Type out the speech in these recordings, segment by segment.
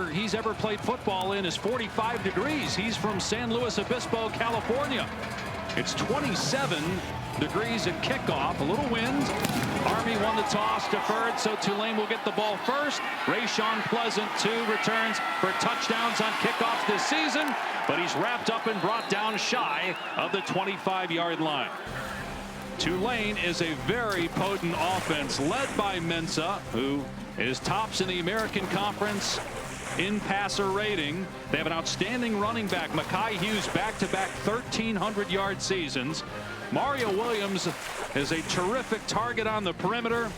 he's ever played football in is 45 degrees. He's from San Luis Obispo, California. It's 27 degrees at kickoff. A little wind. Army won the toss, deferred, so Tulane will get the ball first. Rayshon Pleasant, 2 returns for touchdowns on kickoffs this season, but he's wrapped up and brought down shy of the 25-yard line. Tulane is a very potent offense led by Mensah, who is tops in the American Conference in passer rating. They have an outstanding running back, Mekhi Hughes, back-to-back 1,300-yard seasons. Mario Williams is a terrific target on the perimeter,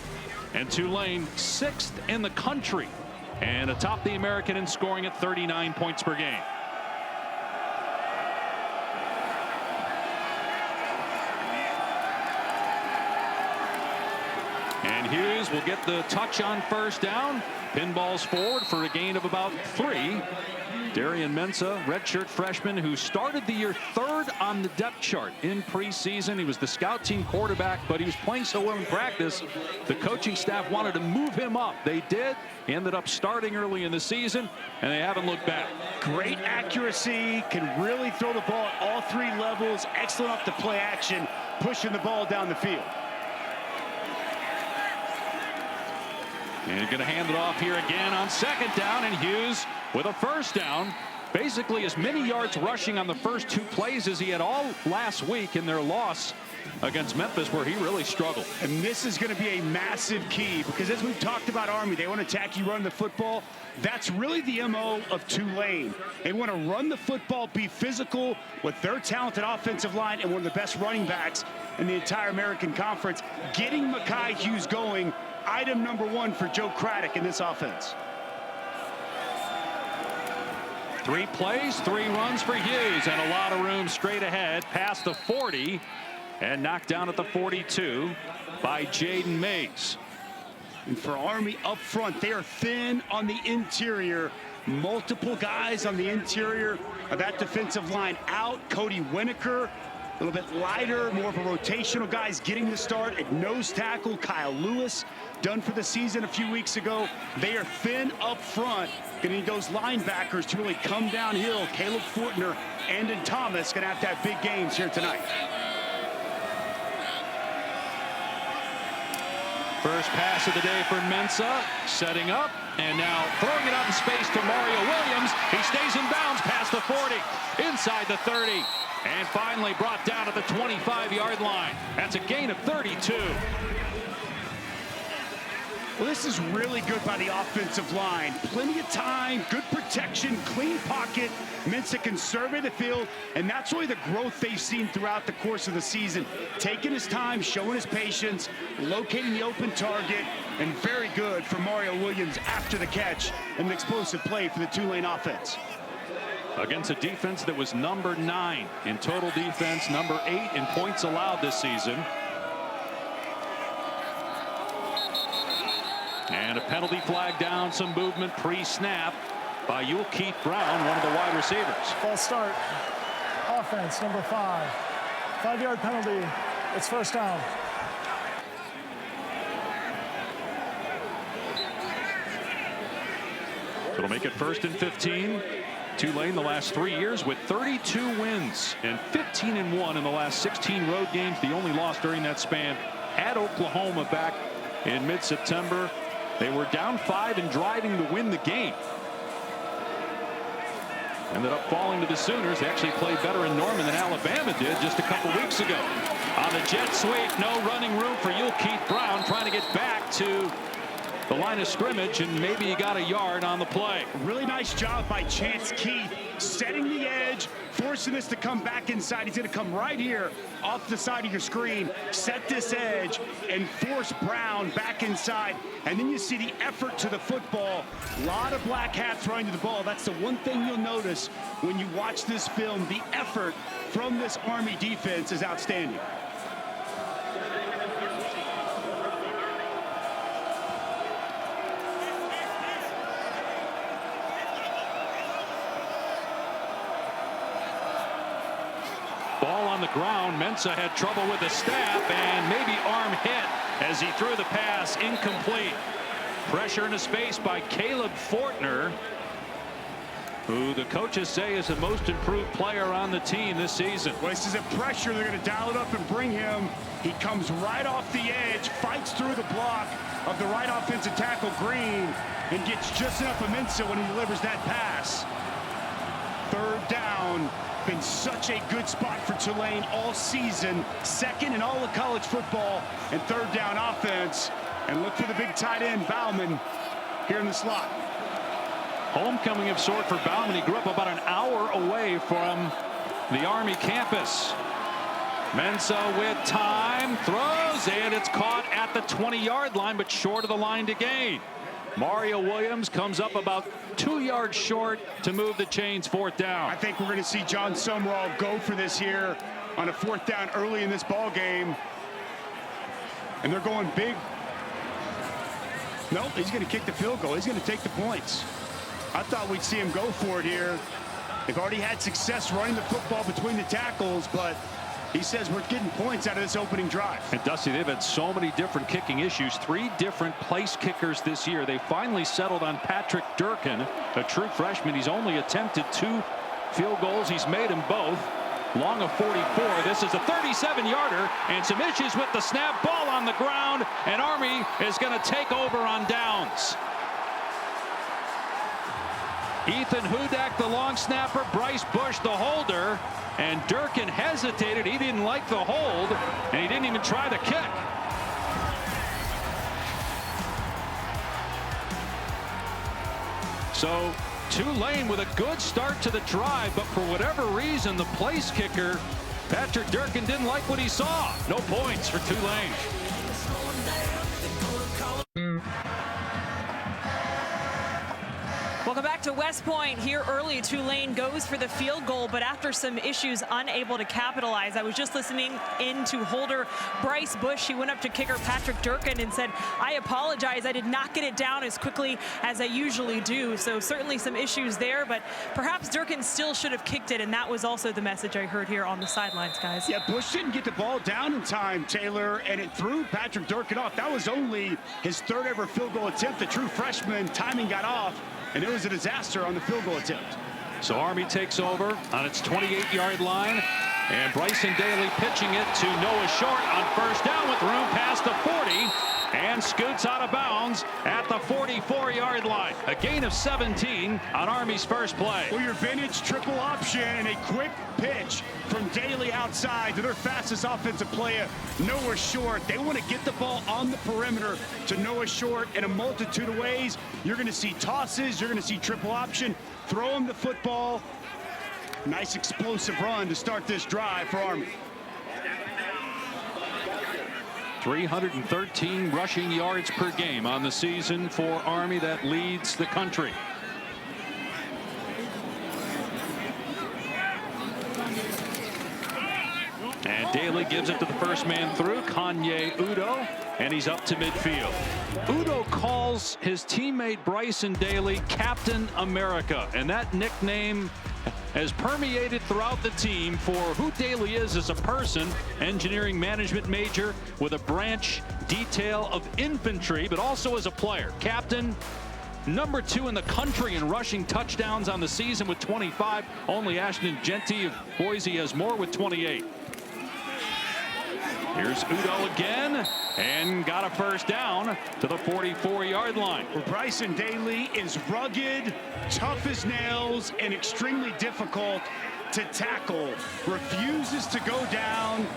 and Tulane 6th in the country and atop the American in scoring at 39 points per game. And Hughes will get the touch on first down. Pinballs forward for a gain of about 3. Darian Mensah, redshirt freshman who started the year 3rd on the depth chart in preseason. He was the scout team quarterback, but he was playing so well in practice, the coaching staff wanted to move him up. They did. He ended up starting early in the season, and they haven't looked back. Great accuracy, can really throw the ball at all 3 levels. Excellent off the play action, pushing the ball down the field. And going to hand it off here again on 2nd down, and Hughes with a first down. Basically as many yards rushing on the first 2 plays as he had all last week in their loss against Memphis, where he really struggled. And this is going to be a massive key, because as we've talked about Army, they want to attack you, run the football. That's really the MO of Tulane. They want to run the football, be physical with their talented offensive line and one of the best running backs in the entire American Conference. Getting Mekhi Hughes going, item number 1 for Joe Craddock in this offense. 3 plays, 3 runs for Hughes, and a lot of room straight ahead past the 40 and knocked down at the 42 by Jaden Mays. And for Army up front, they are thin on the interior. Multiple guys on the interior of that defensive line out. Cody Winokur, a little bit lighter, more of a rotational guys getting the start at nose tackle. Kyle Lewis, done for the season a few weeks ago. They are thin up front. Going to need those linebackers to really come downhill. Caleb Fortner, Andon Thomas going to have to have big games here tonight. First pass of the day for Mensah, setting up, and now throwing it out in space to Mario Williams. He stays in bounds past the 40, inside the 30, and finally brought down at the 25-yard line. That's a gain of 32. Well, this is really good by the offensive line. Plenty of time, good protection, clean pocket. Mensah can survey the field, and that's really the growth they've seen throughout the course of the season. Taking his time, showing his patience, locating the open target, and very good for Mario Williams after the catch, and an explosive play for the Tulane offense. Against a defense that was number 9 in total defense, number 8 in points allowed this season. And a penalty flag down, some movement pre-snap by Keith Brown, one of the wide receivers. False start. Offense, number 5. 5-yard penalty. It's first down. It'll make it 1st and 15. Tulane the last 3 years with 32 wins and 15-1 in the last 16 road games. The only loss during that span at Oklahoma back in mid-September. They were down 5 and driving to win the game. Ended up falling to the Sooners. They actually played better in Norman than Alabama did just a couple weeks ago. On the jet sweep, no running room for Keith Brown, trying to get back to the line of scrimmage, and maybe he got a yard on the play. Really nice job by Chance Keith, setting the edge, forcing this to come back inside. He's going to come right here off the side of your screen, set this edge, and force Brown back inside. And then you see the effort to the football. A lot of black hats running to the ball. That's the one thing you'll notice when you watch this film. The effort from this Army defense is outstanding. Ball on the ground. Mensah had trouble with the snap, and maybe arm hit as he threw the pass incomplete. Pressure into space by Caleb Fortner. who the coaches say is the most improved player on the team this season. Well, this is a pressure. They're going to dial it up and bring him. He comes right off the edge, fights through the block of the right offensive tackle, Green, and gets just enough momentum when he delivers that pass. Third down. Been such a good spot for Tulane all season. Second in all of college football and third down offense. And look for the big tight end, Bauman, here in the slot. Homecoming of sort for Bauman. He grew up about an hour away from the Army campus. Mensah with time, throws, and it's caught at the 20-yard line, but short of the line to gain. Mario Williams comes up about 2 yards short to move the chains. Fourth down. I think we're going to see John Sumrall go for this here on a fourth down early in this ball game. And they're going big. Nope, he's going to kick the field goal. He's going to take the points. I thought we'd see him go for it here. They've already had success running the football between the tackles, but he says we're getting points out of this opening drive. And Dusty, they've had so many different kicking issues. 3 different place kickers this year. They finally settled on Patrick Durkin, a true freshman. He's only attempted 2 field goals. He's made them both. Long of 44. This is a 37-yarder, and some issues with the snap. Ball on the ground, and Army is going to take over on downs. Ethan Hudak, the long snapper, Bryce Bush, the holder, and Durkin hesitated. He didn't like the hold, and he didn't even try the kick. So Tulane with a good start to the drive, but for whatever reason, the place kicker, Patrick Durkin, didn't like what he saw. No points for Tulane. Welcome back to West Point. Here early, Tulane goes for the field goal, but after some issues, unable to capitalize. I was just listening in to holder Bryce Bush. He went up to kicker Patrick Durkin and said, "I apologize. I did not get it down as quickly as I usually do." So certainly some issues there, but perhaps Durkin still should have kicked it, and that was also the message I heard here on the sidelines, guys. Yeah, Bush didn't get the ball down in time, Taylor, and it threw Patrick Durkin off. That was only his 3rd ever field goal attempt. The true freshman, timing got off, and it was a disaster on the field goal attempt. So Army takes over on its 28-yard line, and Bryson Daly pitching it to Noah Short on first down with room past the 40, and scoots out of bounds at the 44-yard line. A gain of 17 on Army's first play. Well, your vintage triple option and a quick pitch from Daly outside to their fastest offensive player, Noah Short. They want to get the ball on the perimeter to Noah Short in a multitude of ways. You're going to see tosses. You're going to see triple option. Throw him the football. Nice explosive run to start this drive for Army. 313 rushing yards per game on the season for Army. That leads the country. And Daly gives it to the first man through, Kanye Udo, and he's up to midfield. Udo calls his teammate Bryson Daly Captain America, and that nickname has permeated throughout the team for who Daly is as a person. Engineering management major with a branch detail of infantry, but also as a player. Captain, number 2 in the country in rushing touchdowns on the season with 25. Only Ashton Genty of Boise has more with 28. Here's Udo again, and got a first down to the 44-yard line. Well, Bryson Daly is rugged, tough as nails, and extremely difficult to tackle. Refuses to go down,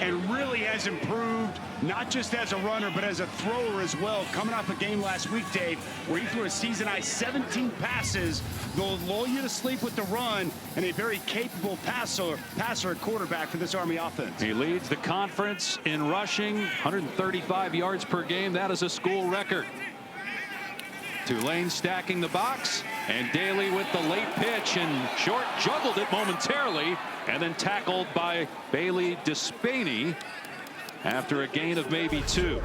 and really has improved, not just as a runner, but as a thrower as well. Coming off a game last week, Dave, where he threw a season-high 17 passes. They'll lull you to sleep with the run, and a very capable passer at quarterback for this Army offense. He leads the conference in rushing, 135 yards per game. That is a school record. Tulane stacking the box, and Daly with the late pitch, and Short juggled it momentarily, and then tackled by Bailey Despaney after a gain of maybe 2.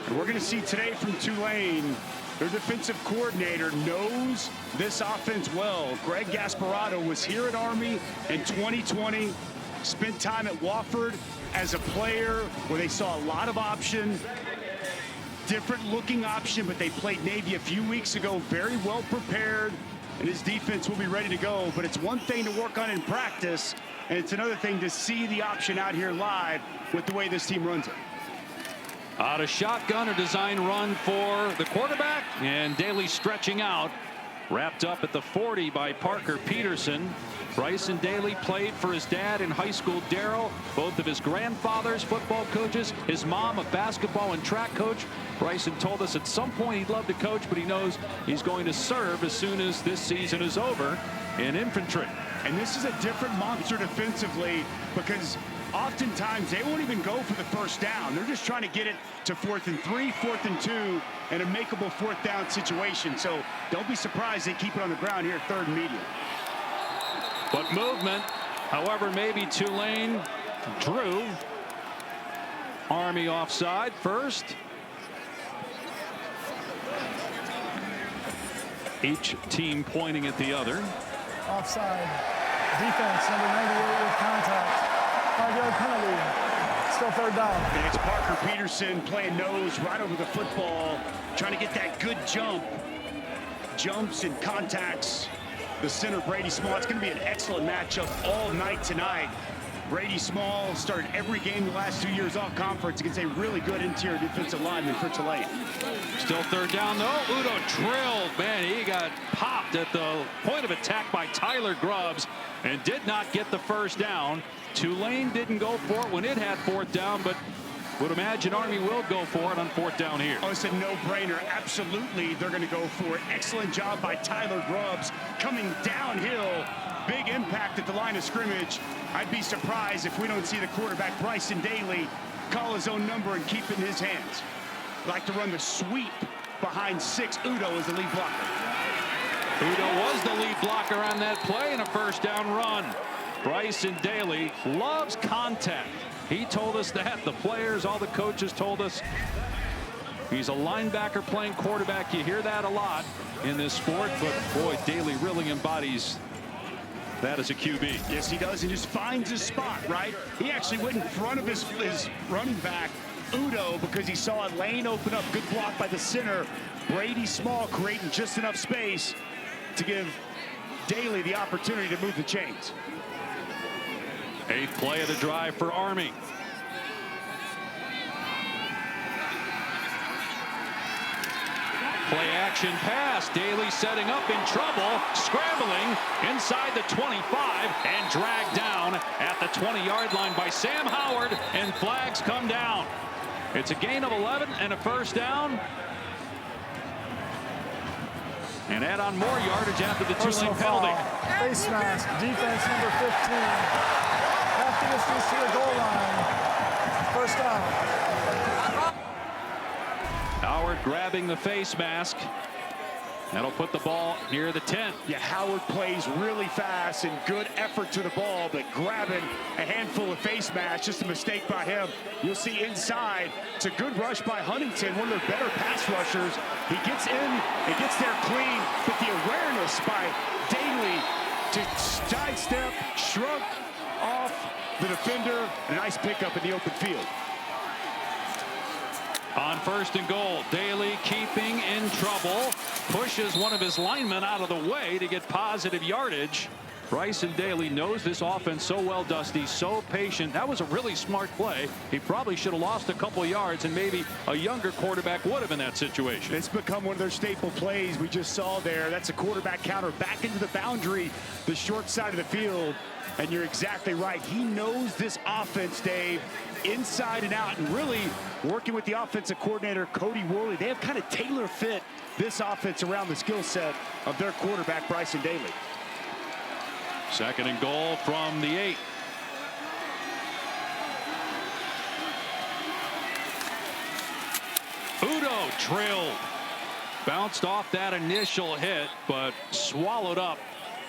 And we're going to see today from Tulane, their defensive coordinator knows this offense well. Greg Gasparotto was here at Army in 2020, spent time at Wofford as a player where they saw a lot of option. different looking option, but they played Navy a few weeks ago, very well prepared, and his defense will be ready to go. But it's one thing to work on in practice, and it's another thing to see the option out here live with the way this team runs it. Out of shotgun, a design run for the quarterback, and Daly stretching out. Wrapped up at the 40 by Parker Peterson. Bryson Daly played for his dad in high school, Darrell. Both of his grandfathers, football coaches. His mom, a basketball and track coach. Bryson told us at some point he'd love to coach, but he knows he's going to serve as soon as this season is over in infantry. And this is a different monster defensively, because oftentimes they won't even go for the first down. They're just trying to get it to 4th and 3, 4th and 2, and a makeable 4th down situation. So don't be surprised they keep it on the ground here at 3rd and medium. But movement, however, maybe Tulane drew. Army offside first. Each team pointing at the other. Offside. Defense, number 98 with contact. 5-yard penalty. Still 3rd down. And it's Parker Peterson playing nose right over the football, trying to get that good jump. Jumps and contacts the center, Brady Small. It's going to be an excellent matchup all night tonight. Brady Small started every game the last 2 years off conference against a really good interior defensive lineman for Tulane. Still 3rd down though. Udo drilled. Man, he got popped at the point of attack by Tyler Grubbs and did not get the first down. Tulane didn't go for it when it had 4th down, but would imagine Army will go for it on 4th down here. Oh, it's a no-brainer. Absolutely, they're going to go for it. Excellent job by Tyler Grubbs coming downhill. Big impact at the line of scrimmage. I'd be surprised if we don't see the quarterback, Bryson Daly, call his own number and keep it in his hands. Like to run the sweep behind 6. Udo is the lead blocker. Udo was the lead blocker on that play and a 1st down run. Bryson Daly loves contact. He told us that. The players, all the coaches told us. He's a linebacker playing quarterback. You hear that a lot in this sport, but boy, Daly really embodies that as a QB. Yes, he does. He just finds his spot, right? He actually went in front of his running back, Udo, because he saw a lane open up. Good block by the center. Brady Small creating just enough space to give Daly the opportunity to move the chains. 8th play of the drive for Army. Play action pass. Daly setting up in trouble. Scrambling inside the 25 and dragged down at the 20-yard line by Sam Howard, and flags come down. It's a gain of 11 and a 1st down. And add on more yardage after the Tulane penalty. Face mask. Defense number 15. Half the distance to the goal line. 1st down. Howard grabbing the face mask. That'll put the ball near the 10. Yeah, Howard plays really fast and good effort to the ball, but grabbing a handful of face masks, just a mistake by him. You'll see inside. It's a good rush by Huntington, one of their better pass rushers. He gets in and gets there clean, but the awareness by Daly to sidestep, shrug off the defender, and a nice pickup in the open field. On 1st and goal, Daly keeping in trouble, pushes one of his linemen out of the way to get positive yardage. Bryson Daly knows this offense so well, Dusty, so patient. That was a really smart play. He probably should have lost a couple yards, and maybe a younger quarterback would have in that situation. It's become one of their staple plays we just saw there. That's a quarterback counter back into the boundary, the short side of the field. And you're exactly right. He knows this offense, Dave, inside and out, and really working with the offensive coordinator, Cody Worley. They have kind of tailor-fit this offense around the skill set of their quarterback, Bryson Daly. 2nd and goal from the 8. Udo drilled. Bounced off that initial hit, but swallowed up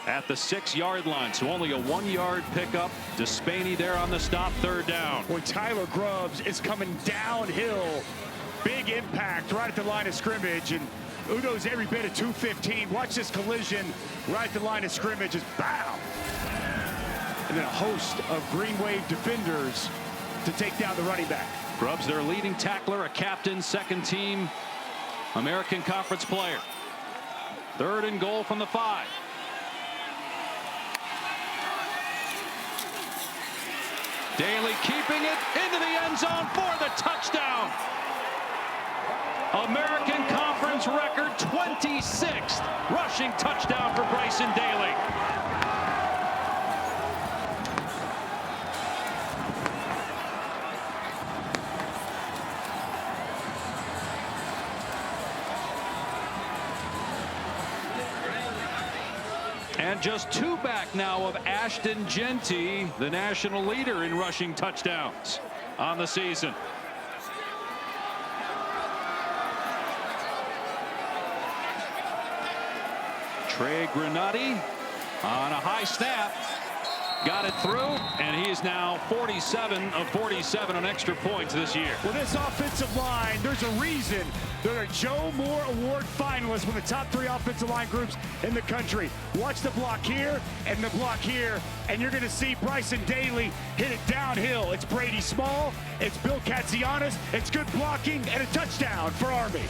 at the 6-yard line. So only a 1-yard pickup. Despaney there on the stop, 3rd down. Boy, Tyler Grubbs is coming downhill. Big impact right at the line of scrimmage, and Udo's every bit of 215. Watch this collision right at the line of scrimmage. Just bow. And then a host of Green Wave defenders to take down the running back. Grub's their leading tackler, a captain, second team American Conference player. 3rd and goal from the 5. Daly keeping it into the end zone for the touchdown. American Conference record 26th rushing touchdown for Bryson Daly. And just 2 back now of Ashton Genty, the national leader in rushing touchdowns on the season. Trey Granati on a high snap. Got it through, and he is now 47 of 47 on extra points this year. Well, this offensive line, there's a reason they're a Joe Moore Award finalist, one of the top 3 offensive line groups in the country. Watch the block here and the block here, and you're going to see Bryson Daly hit it downhill. It's Brady Small, it's Bill Katzianis, it's good blocking, and a touchdown for Army.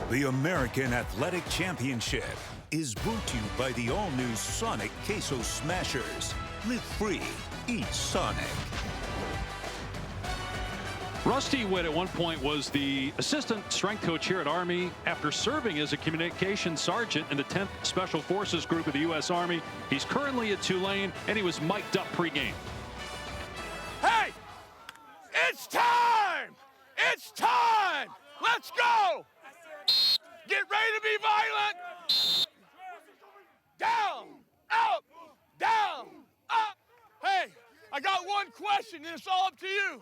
The American Athletic Championship is brought to you by the all-new Sonic Queso Smashers. Live free, eat Sonic. Rusty Witt at one point was the assistant strength coach here at Army after serving as a communications sergeant in the 10th Special Forces Group of the U.S. Army. He's currently at Tulane, and he was mic'd up pregame. Hey, it's time! It's time! Let's go! Get ready to be violent! Down, up, down, up. Hey, I got one question, and it's all up to you.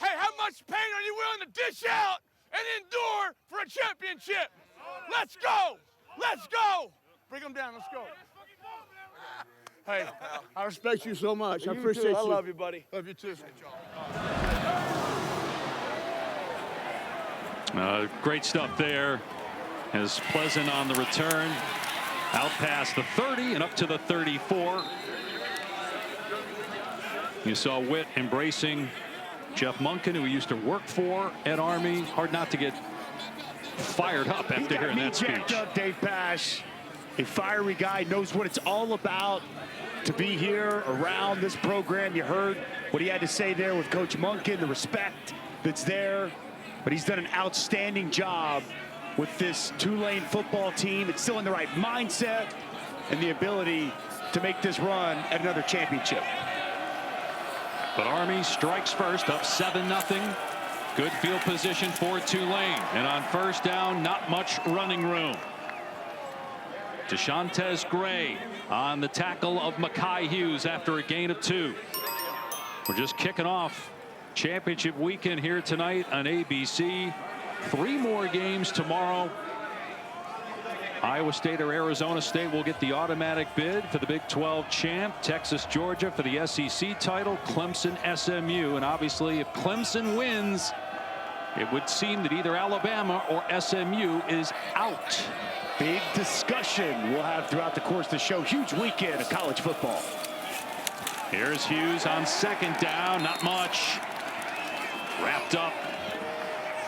Hey, how much pain are you willing to dish out and endure for a championship? Let's go! Let's go! Bring them down, let's go. Hey, I respect you so much. I appreciate you. I love you, buddy. Love you too. Great stuff there. As Pleasant on the return, out past the 30 and up to the 34. You saw Witt embracing Jeff Monken, who he used to work for at Army. Hard not to get fired up after hearing that speech. Up, Dave Pash, a fiery guy, knows what it's all about to be here around this program. You heard what he had to say there with Coach Monken, the respect that's there. But he's done an outstanding job with this Tulane football team. It's still in the right mindset and the ability to make this run at another championship. But Army strikes first, up 7-0. Good field position for Tulane. And on first down, not much running room. DeShantez Gray on the tackle of Mekhi Hughes after a gain of 2. We're just kicking off championship weekend here tonight on ABC. 3 more games tomorrow. Iowa State or Arizona State will get the automatic bid for the Big 12 champ. Texas, Georgia for the SEC title. Clemson, SMU. And obviously, if Clemson wins, it would seem that either Alabama or SMU is out. Big discussion we'll have throughout the course of the show. Huge weekend of college football. Here's Hughes on second down. Not much. Wrapped up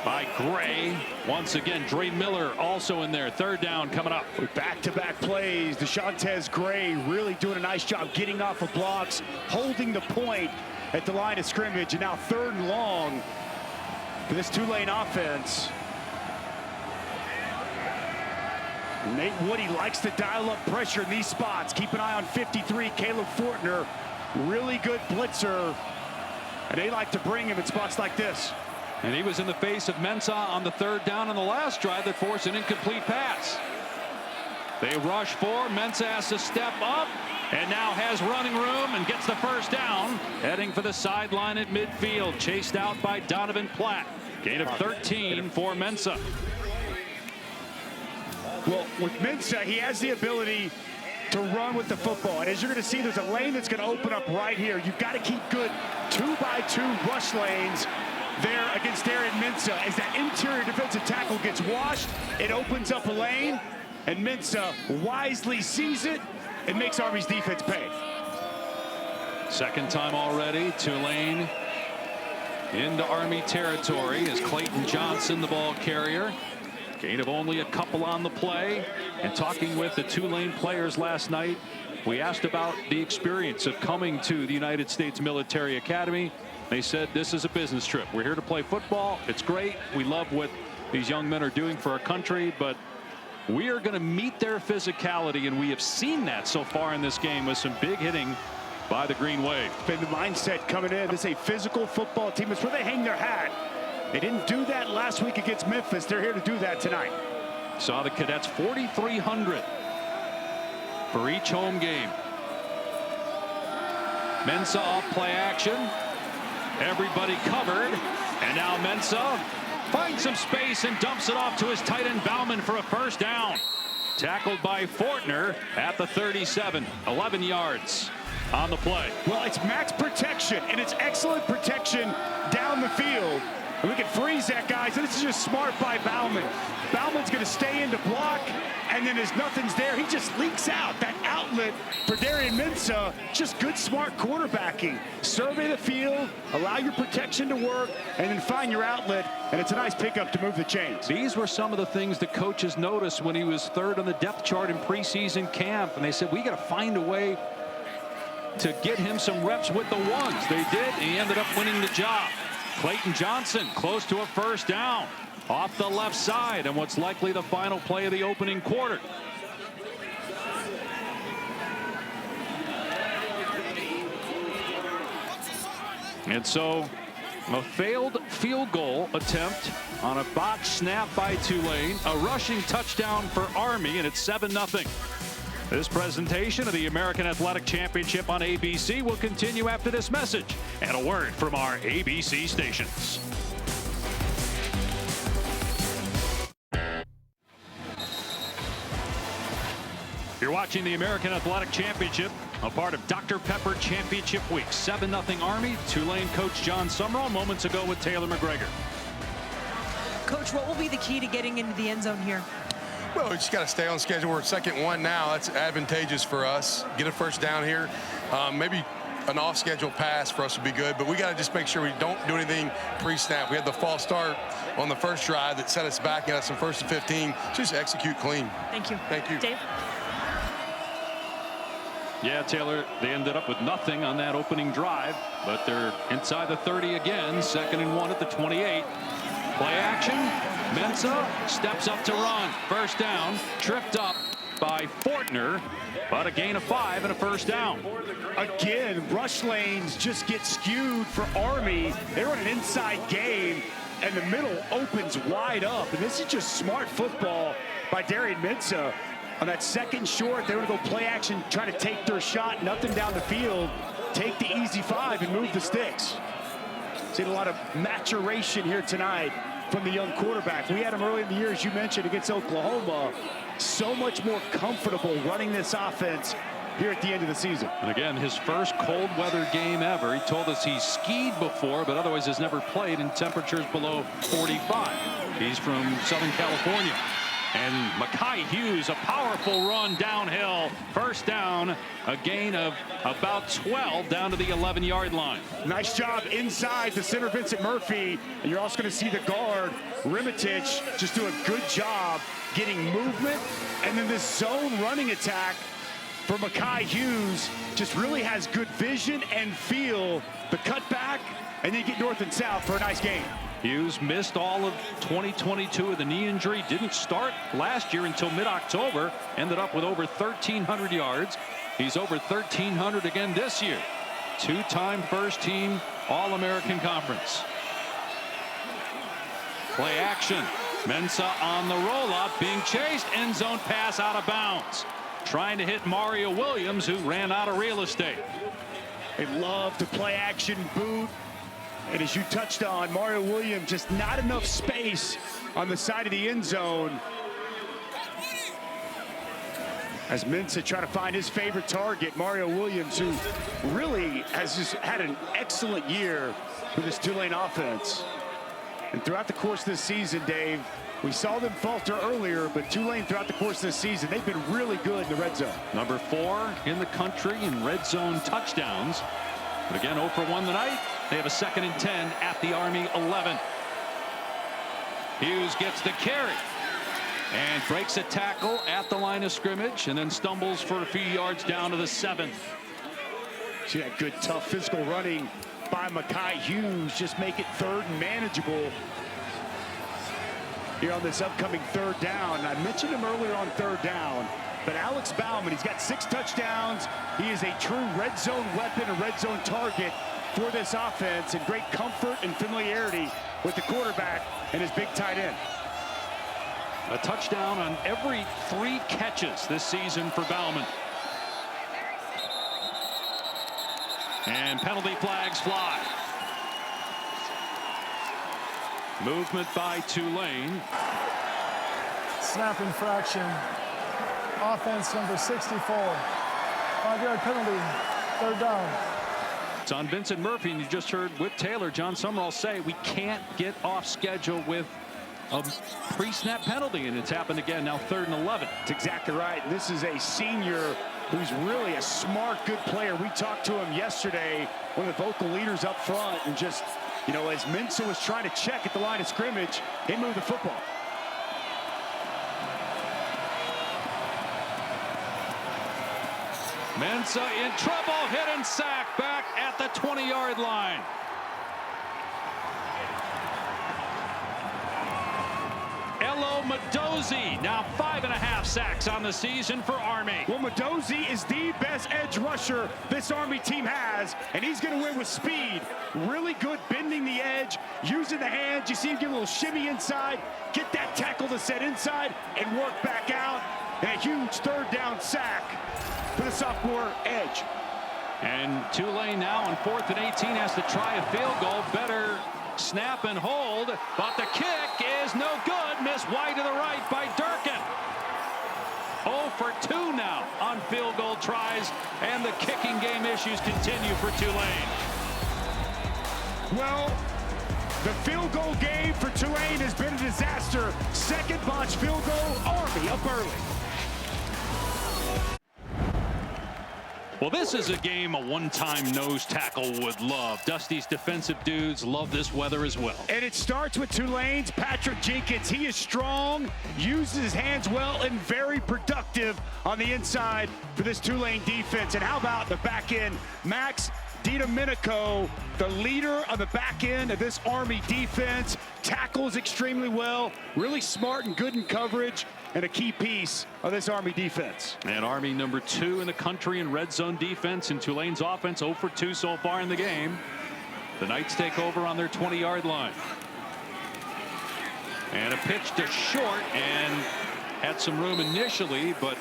by Gray. Once again, Dre Miller also in there. Third down coming up. Back-to-back plays. DeShantez Gray really doing a nice job getting off of blocks, holding the point at the line of scrimmage. And now 3rd and long for this Tulane offense. Nate Woody likes to dial up pressure in these spots. Keep an eye on 53, Caleb Fortner. Really good blitzer. And they like to bring him in spots like this. And he was in the face of Mensah on the 3rd down on the last drive that forced an incomplete pass. They rush for. Mensah has to step up and now has running room and gets the first down. Heading for the sideline at midfield. Chased out by Donovan Platt. Gain of 13 for Mensah. Well, with Mensah, he has the ability to run with the football. And as you're going to see, there's a lane that's going to open up right here. You've got to keep good 2x2 rush lanes there against Aaron Mensah. As that interior defensive tackle gets washed, it opens up a lane, and Mensah wisely sees it it makes Army's defense pay. Second time already, Tulane into Army territory as Clayton Johnson, the ball carrier. Gain of only a couple on the play. And talking with the Tulane players last night, we asked about the experience of coming to the United States Military Academy. They said this is a business trip. We're here to play football. It's great. We love what these young men are doing for our country, but we are going to meet their physicality, and we have seen that so far in this game with some big hitting by the Green Wave. Been the mindset coming in. This is a physical football team. It's where they hang their hat. They didn't do that last week against Memphis. They're here to do that tonight. Saw the cadets 4,300 for each home game. Mensah off play action. Everybody covered. And now Mensah finds some space and dumps it off to his tight end Bauman for a first down. Tackled by Fortner at the 37. 11 yards on the play. Well, it's max protection, and it's excellent protection down the field. And we can freeze that, guys. And this is just smart by Bauman. Bauman's going to stay in to block, and then as nothing's there, he just leaks out. That outlet for Darian Mensah, just good, smart quarterbacking. Survey the field, allow your protection to work, and then find your outlet, and it's a nice pickup to move the chains. These were some of the things the coaches noticed when he was third on the depth chart in preseason camp, and they said, we got to find a way to get him some reps with the ones. They did, and he ended up winning the job. Clayton Johnson close to a first down off the left side, and what's likely the final play of the opening quarter. And so a failed field goal attempt on a botched snap by Tulane, a rushing touchdown for Army, and it's 7-0. This presentation of the American Athletic Championship on ABC will continue after this message and a word from our ABC stations. You're watching the American Athletic Championship, a part of Dr. Pepper Championship Week. 7-0 Army. Tulane coach John Summerall moments ago with Taylor McGregor. Coach, what will be the key to getting into the end zone here? Well, we just got to stay on schedule. We're second one now. That's advantageous for us. Get a first down here. Maybe an off-schedule pass for us would be good, but we got to just make sure we don't do anything pre-snap. We had the false start on the first drive that set us back and us in 1st and 15. Just execute clean. Thank you. Thank you. Dave? Yeah, Taylor, they ended up with nothing on that opening drive, but they're inside the 30 again. 2nd and 1 at the 28. Play action. Mensah steps up to run. First down. Tripped up by Fortner, but a gain of 5 and a first down. Again, rush lanes just get skewed for Army. They run an inside game, and the middle opens wide up. And this is just smart football by Darian Mensah. On that second short, they want to go play action, try to take their shot, nothing down the field, take the easy 5 and move the sticks. Seen a lot of maturation here tonight from the young quarterback. We had him early in the year, as you mentioned, against Oklahoma. So much more comfortable running this offense here at the end of the season. And again, his first cold weather game ever. He told us he's skied before, but otherwise has never played in temperatures below 45. He's from Southern California. And Mekhi Hughes, a powerful run downhill. First down, a gain of about 12 down to the 11-yard line. Nice job inside the center, Vincent Murphy. And you're also going to see the guard, Rimitich, just do a good job getting movement. And then this zone running attack for Mekhi Hughes just really has good vision and feel. The cutback, and then get north and south for a nice gain. Hughes missed all of 2022 with a knee injury. Didn't start last year until mid-October. Ended up with over 1,300 yards. He's over 1,300 again this year. Two-time first-team All-American Conference. Play action. Mensah on the roll-up, being chased. End zone pass out of bounds. Trying to hit Mario Williams, who ran out of real estate. They love to play action boot. And as you touched on, Mario Williams, just not enough space on the side of the end zone. As Mensah trying to find his favorite target, Mario Williams, who really has just had an excellent year with this Tulane offense. And throughout the course of this season, Dave, We saw them falter earlier, but Tulane throughout the course of this season, they've been really good in the red zone. Number 4 in the country in red zone touchdowns. But again, 0 for 1 tonight. They have a 2nd and 10 at the Army 11. Hughes gets the carry and breaks a tackle at the line of scrimmage and then stumbles for a few yards down to the 7th. See that good, tough physical running by Mekhi Hughes. Just make it 3rd and manageable here on this upcoming 3rd down. I mentioned him earlier on 3rd down, but Alex Bauman, he's got 6 touchdowns. He is a true red zone weapon, a red zone target for this offense, and great comfort and familiarity with the quarterback and his big tight end. A touchdown on every 3 catches this season for Bauman. And penalty flags fly. Movement by Tulane. Snap infraction. Offense number 64. 5-yard penalty. 3rd down. It's on Vincent Murphy, and you just heard Whit Taylor, John Summerall say we can't get off schedule with a pre-snap penalty, and it's happened again now. 3rd and 11. That's exactly right. This is a senior who's really a smart, good player. We talked to him yesterday, one of the vocal leaders up front, and just, you know, as Mensah was trying to check at the line of scrimmage, he moved the football. Mensah in trouble, hit and sack back at the 20-yard line. Elo Madozi now 5.5 sacks on the season for Army. Well, Madozi is the best edge rusher this Army team has, and he's going to win with speed. Really good bending the edge, using the hands. You see him get a little shimmy inside, get that tackle to set inside, and work back out. And a huge 3rd down sack for the sophomore edge. And Tulane now on 4th and 18 has to try a field goal. Better snap and hold, but the kick is no good. Missed wide to the right by Durkin. 0 for 2 now on field goal tries, and the kicking game issues continue for Tulane. Well, the field goal game for Tulane has been a disaster. 2nd botched field goal, Army up early. Well, this is a game a one-time nose tackle would love. Dusty's defensive dudes love this weather as well. And it starts with Tulane's Patrick Jenkins. He is strong, uses his hands well, and very productive on the inside for this Tulane defense. And how about the back end? Max DiDomenico, the leader on the back end of this Army defense, tackles extremely well, really smart and good in coverage, and a key piece of this Army defense. And Army number 2 in the country in red zone defense, and Tulane's offense 0 for 2 so far in the game. The Knights take over on their 20-yard line. And a pitch to short, and had some room initially, but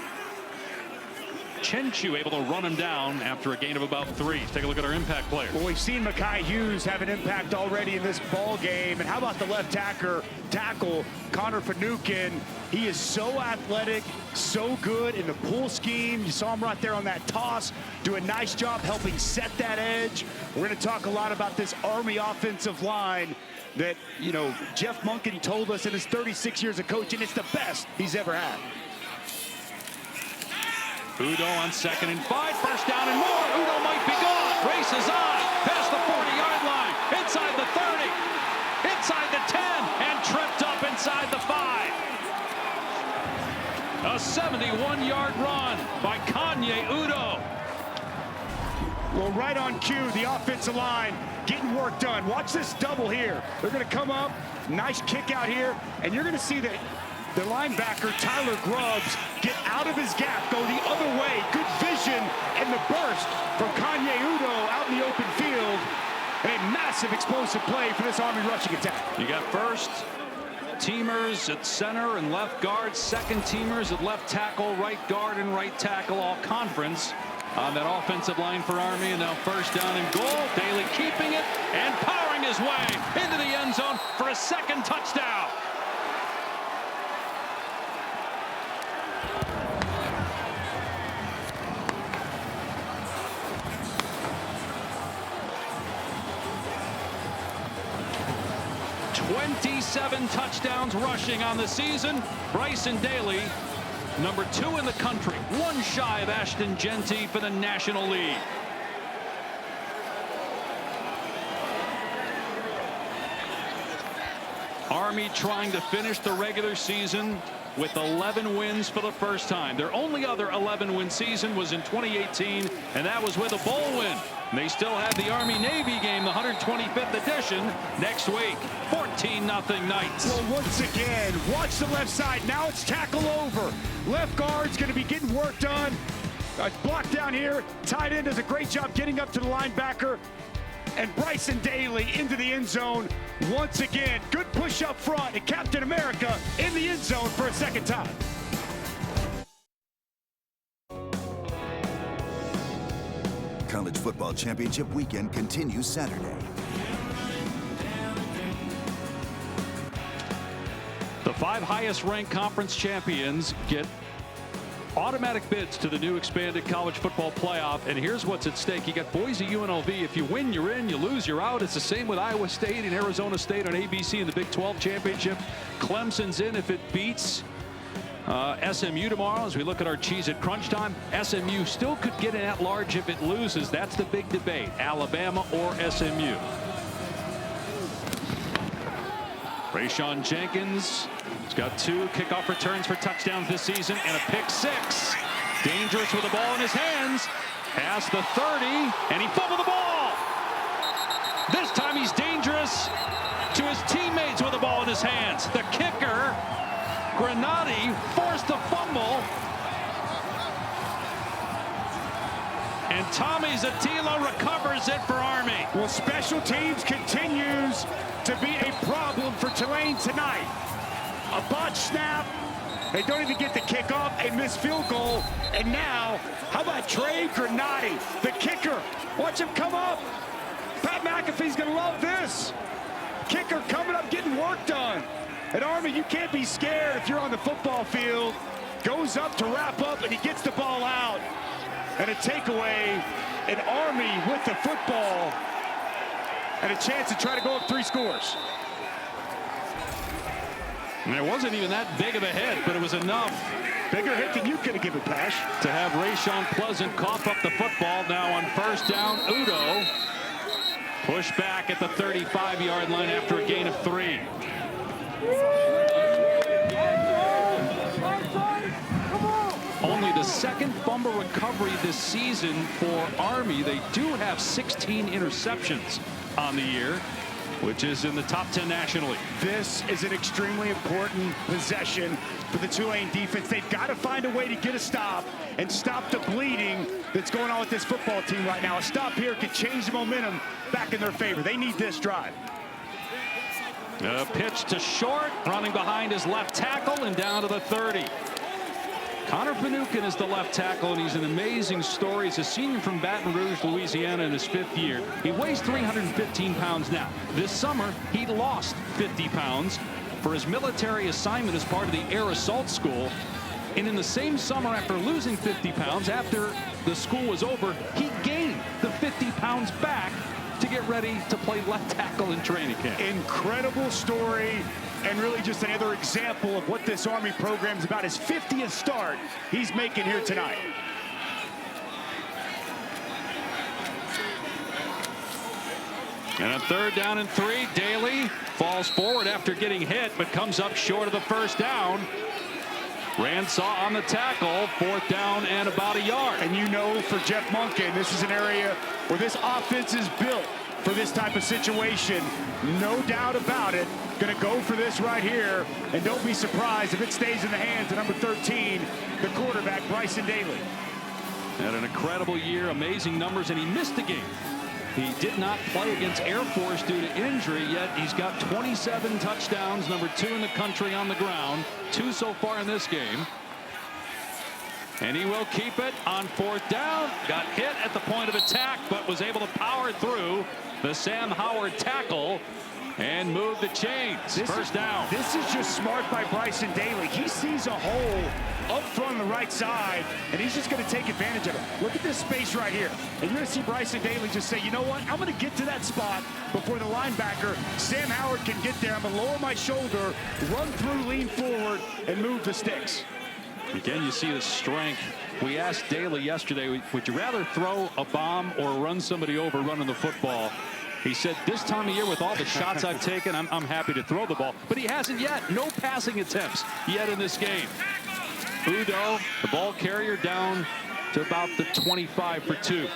Chenchu able to run him down after a gain of about 3. Let's take a look at our impact players. Well, we've seen Mekhi Hughes have an impact already in this ball game. And how about the left tackle, Connor Finucane? He is so athletic, so good in the pull scheme. You saw him right there on that toss, do a nice job helping set that edge. We're going to talk a lot about this Army offensive line that, you know, Jeff Monken told us in his 36 years of coaching, it's the best he's ever had. Udo on 2nd and 5, 1st down and more. Udo might be gone. Races on past the 40-yard line, inside the 30, inside the 10, and tripped up inside the 5. A 71-yard run by Kanye Udo. Well, right on cue, the offensive line getting work done. Watch this double here. They're going to come up, nice kick out here, and you're going to see that the linebacker, Tyler Grubbs, get out of his gap, go the other way. Good vision and the burst from Kanye Udo out in the open field. And a massive explosive play for this Army rushing attack. You got first teamers at center and left guard, second teamers at left tackle, right guard, and right tackle, all conference on that offensive line for Army. And now 1st down and goal. Daly keeping it and powering his way into the end zone for a 2nd touchdown. 27 touchdowns rushing on the season. Bryson Daly, number 2 in the country, one shy of Ashton Genty for the National League. Army trying to finish the regular season with 11 wins for the first time. Their only other 11-win season was in 2018, and that was with a bowl win. And they still have the Army-Navy game, the 125th edition, next week. 14-0 Knights. Well, once again, watch the left side. Now it's tackle over. Left guard's going to be getting work done. Block down here. Tight end does a great job getting up to the linebacker. And Bryson Daly into the end zone once again. Good push up front, and Captain America in the end zone for a second time. College football championship weekend continues Saturday. The 5 highest ranked conference champions get automatic bids to the new expanded college football playoff, and here's what's at stake. You got Boise, UNLV. If you win, you're in. You lose, you're out. It's the same with Iowa State and Arizona State on ABC in the Big 12 championship. Clemson's in if it beats SMU tomorrow. As we look at our cheese at crunch time, SMU still could get an at-large if it loses. That's the big debate, Alabama or SMU. Rayshawn Jenkins has got 2 kickoff returns for touchdowns this season and a pick 6. Dangerous with the ball in his hands. Past the 30, and he fumbled the ball. This time he's dangerous to his teammates with the ball in his hands. The kicker, Granati, forced the fumble. And Tommy Zatila recovers it for Army. Well, special teams continues to be a problem for Tulane tonight. A botched snap. They don't even get the kickoff. A missed field goal. And now, how about Trey Granati, the kicker? Watch him come up. Pat McAfee's going to love this. Kicker coming up, getting work done. At Army, you can't be scared if you're on the football field. Goes up to wrap up, and he gets the ball out. And a takeaway, an Army with the football, and a chance to try to go up 3 scores. And it wasn't even that big of a hit, but it was enough. Bigger hit than you could have given, Pash. To have Rayshawn Pleasant cough up the football. Now on first down, Udo pushed back at the 35-yard line after a gain of 3. Only the second fumble recovery this season for Army. They do have 16 interceptions on the year, which is in the top 10 nationally. This is an extremely important possession for the Tulane defense. They've got to find a way to get a stop and stop the bleeding that's going on with this football team right now. A stop here could change the momentum back in their favor. They need this drive. A pitch to short, running behind his left tackle and down to the 30. Connor Panukin is the left tackle, and he's an amazing story. He's a senior from Baton Rouge, Louisiana, in his 5th year. He weighs 315 pounds now. This summer, he lost 50 pounds for his military assignment as part of the Air Assault School. And in the same summer, after losing 50 pounds, after the school was over, he gained the 50 pounds back to get ready to play left tackle in training camp. Incredible story, and really just another example of what this Army program is about. His 50th start he's making here tonight. And a 3rd down and 3. Daly falls forward after getting hit, but comes up short of the first down. Ransaw on the tackle. 4th down and about a yard. And you know, for Jeff Monken, this is an area where this offense is built for this type of situation. No doubt about it. Going to go for this right here. And don't be surprised if it stays in the hands of number 13, the quarterback, Bryson Daly. Had an incredible year, amazing numbers, and he missed the game. He did not play against Air Force due to injury, yet he's got 27 touchdowns, number 2 in the country on the ground, 2 so far in this game. And he will keep it on 4th down. Got hit at the point of attack, but was able to power through the Sam Howard tackle and move the chains. First down. This is just smart by Bryson Daly. He sees a hole up front on the right side, and he's just going to take advantage of it. Look at this space right here. And you're going to see Bryson Daly just say, you know what, I'm going to get to that spot before the linebacker, Sam Howard, can get there. I'm going to lower my shoulder, run through, lean forward, and move the sticks. Again, you see the strength. We asked Daly yesterday, would you rather throw a bomb or run somebody over running the football? He said, this time of year, with all the shots I've taken, I'm happy to throw the ball. But he hasn't yet. No passing attempts yet in this game. Udo, the ball carrier, down to about the 25 for 2.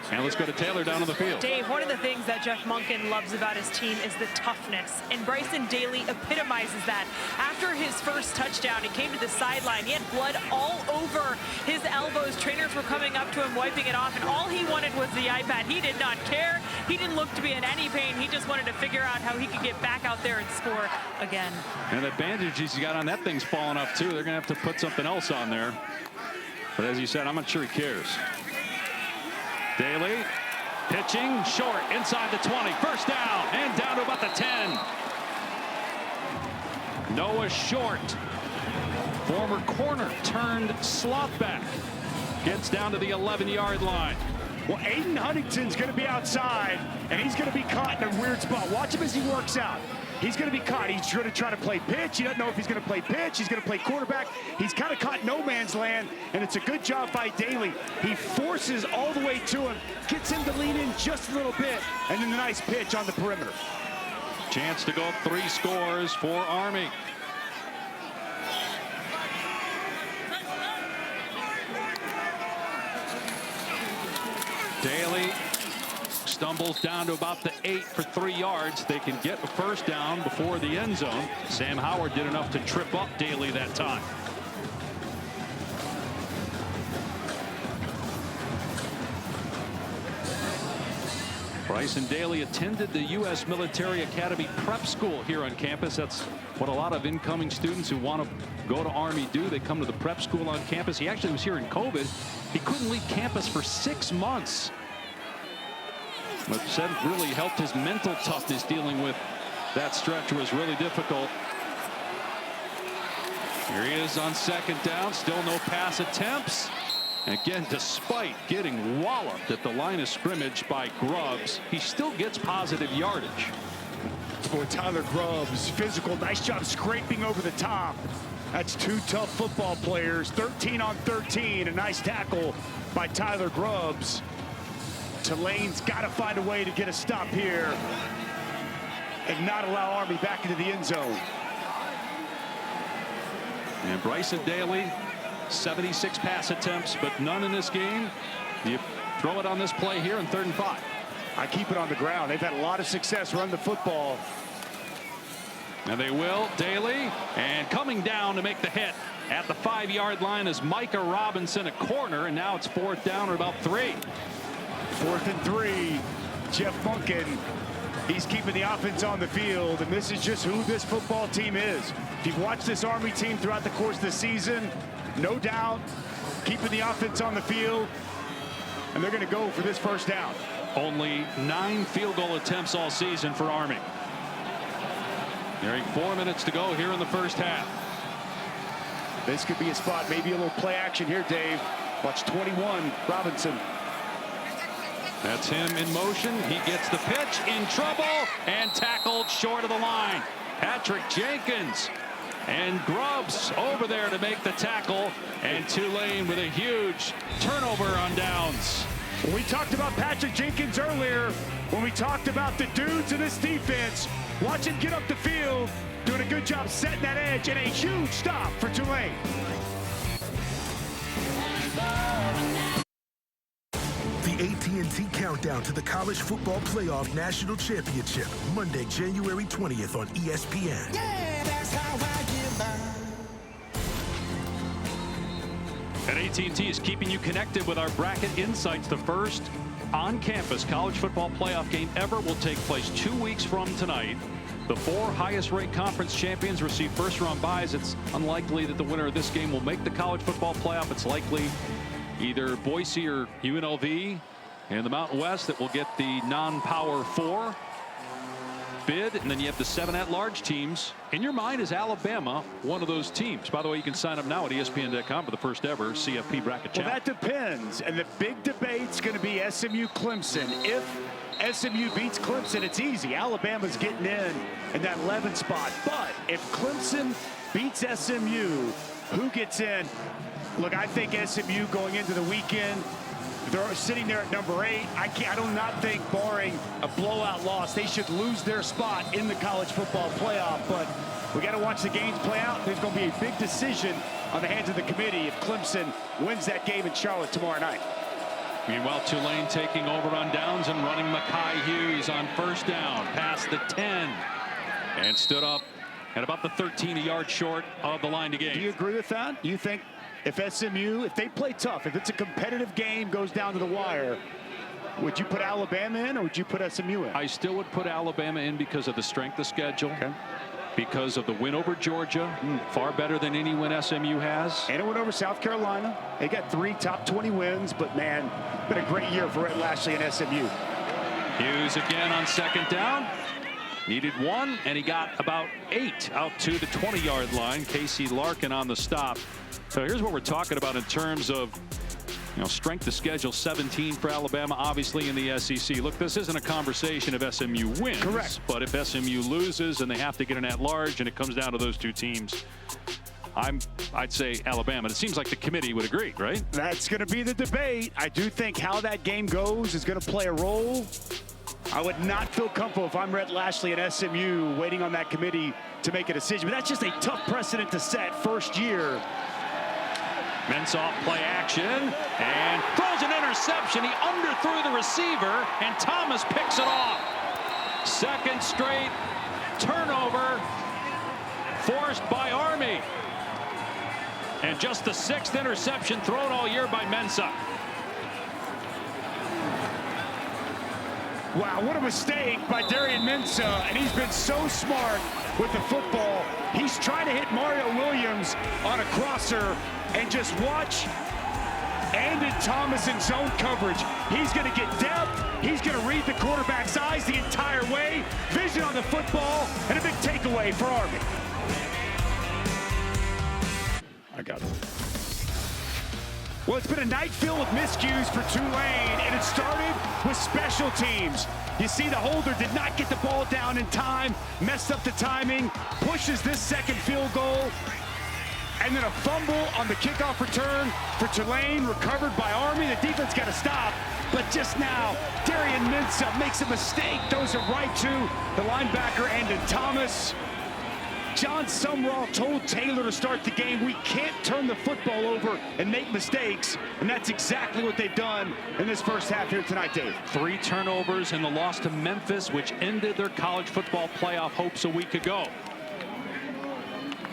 And let's go to Taylor down on the field. Dave, one of the things that Jeff Monken loves about his team is the toughness. And Bryson Daly epitomizes that. After his first touchdown, he came to the sideline. He had blood all over his elbows. Trainers were coming up to him, wiping it off. And all he wanted was the iPad. He did not care. He didn't look to be in any pain. He just wanted to figure out how he could get back out there and score again. And the bandages he got on that thing's falling off, too. They're going to have to put something else on there. But as you said, I'm not sure he cares. Daly pitching short inside the 20. First down and down to about the 10. Noah Short, former corner turned slot back, gets down to the 11-yard line. Well, Aiden Huntington's going to be outside, and he's going to be caught in a weird spot. Watch him as he works out. He's going to be caught. He's going to try to play pitch. He doesn't know if he's going to play pitch. He's going to play quarterback. He's kind of caught no man's land, and it's a good job by Daly. He forces all the way to him, gets him to lean in just a little bit, and then a nice pitch on the perimeter. Chance to go up 3 scores for Army. Daly stumbles down to about the 8 for 3 yards. They can get a first down before the end zone. Sam Howard did enough to trip up Daly that time. Bryson Daly attended the U.S. Military Academy Prep School here on campus. That's what a lot of incoming students who want to go to Army do. They come to the prep school on campus. He actually was here in COVID. He couldn't leave campus for 6 months. But said really helped his mental toughness dealing with that stretch was really difficult. Here he is on second down. Still no pass attempts. Again, despite getting walloped at the line of scrimmage by Grubbs, he still gets positive yardage. For Tyler Grubbs, physical, nice job scraping over the top. That's 2 tough football players, 13 on 13. A nice tackle by Tyler Grubbs. Tulane's got to find a way to get a stop here and not allow Army back into the end zone. And Bryson Daly, 76 pass attempts, but none in this game. You throw it on this play here in 3rd and 5. I keep it on the ground. They've had a lot of success running the football. And they will. Daly, and coming down to make the hit at the 5-yard line is Micah Robinson, a corner, and now it's 4th down or about 3. 4th and 3. Jeff Monken, he's keeping the offense on the field, and this is just who this football team is. If you've watched this Army team throughout the course of the season, no doubt keeping the offense on the field, and they're going to go for this first down. Only 9 field goal attempts all season for Army. Nearing 4 minutes to go here in the first half. This could be a spot, maybe a little play action here, Dave. Watch 21, Robinson. That's him in motion. He gets the pitch, in trouble, and tackled short of the line. Patrick Jenkins and Grubbs over there to make the tackle, and Tulane with a huge turnover on downs. We talked about Patrick Jenkins earlier when we talked about the dudes in this defense. Watch him get up the field, doing a good job setting that edge, and a huge stop for Tulane. The AT&T Countdown to the College Football Playoff National Championship, Monday, January 20th on ESPN. Yeah, that's how I get by. And AT&T is keeping you connected with our Bracket Insights. The first on-campus college football playoff game ever will take place 2 weeks from tonight. The 4 highest-ranked conference champions receive first-round byes. It's unlikely that the winner of this game will make the college football playoff. It's likely either Boise or UNLV in the Mountain West that will get the non-power 4. bid, and then you have the 7 at-large teams. In your mind, is Alabama one of those teams? By the way, you can sign up now at ESPN.com for the first ever CFP bracket challenge. Well, that depends, and the big debate's going to be SMU-Clemson. If SMU beats Clemson, it's easy. Alabama's getting in that 11 spot. But if Clemson beats SMU, who gets in? Look, I think SMU going into the weekend, they're sitting there at number 8. I do not think, barring a blowout loss, they should lose their spot in the college football playoff. But we got to watch the games play out. There's going to be a big decision on the hands of the committee if Clemson wins that game in Charlotte tomorrow night. Meanwhile, Tulane taking over on downs and running Mekhi Hughes on first down past the 10 and stood up at about the 13 yard short of the line to gain. Do you agree with that? You think if SMU, if they play tough, if it's a competitive game, goes down to the wire, would you put Alabama in or would you put SMU in? I still would put Alabama in because of the strength of schedule. Okay. Because of the win over Georgia, far better than any win SMU has. And it went over South Carolina. They got 3 top 20 wins, but man, been a great year for Rhett Lashley and SMU. Hughes again on second down. Needed 1, and he got about 8 out to the 20-yard line. Casey Larkin on the stop. So here's what we're talking about in terms of, strength of schedule. 17 for Alabama, obviously in the SEC. Look, this isn't a conversation if SMU wins. Correct. But if SMU loses and they have to get an at-large and it comes down to those 2 teams, I'd say Alabama. And it seems like the committee would agree, right? That's going to be the debate. I do think how that game goes is going to play a role. I would not feel comfortable if I'm Rhett Lashley and SMU waiting on that committee to make a decision. But that's just a tough precedent to set first year. Mensah play action and throws an interception. He underthrew the receiver, and Thomas picks it off. Second straight turnover forced by Army. And just the 6th interception thrown all year by Mensah. Wow, what a mistake by Darian Mensah, and he's been so smart with the football. He's trying to hit Mario Williams on a crosser, and just watch Andon Thomas in zone coverage. He's going to get depth. He's going to read the quarterback's eyes the entire way. Vision on the football, and a big takeaway for Army. I got it. Well, it's been a night filled with miscues for Tulane, and it started with special teams. You see the holder did not get the ball down in time, messed up the timing, pushes this second field goal, and then a fumble on the kickoff return for Tulane, recovered by Army. The defense got to stop, but just now, Darian Mensah makes a mistake, throws it right to the linebacker, Andon Thomas. John Sumrall told Taylor to start the game, we can't turn the football over and make mistakes, and that's exactly what they've done in this first half here tonight, Dave. 3 turnovers in the loss to Memphis, which ended their college football playoff hopes a week ago.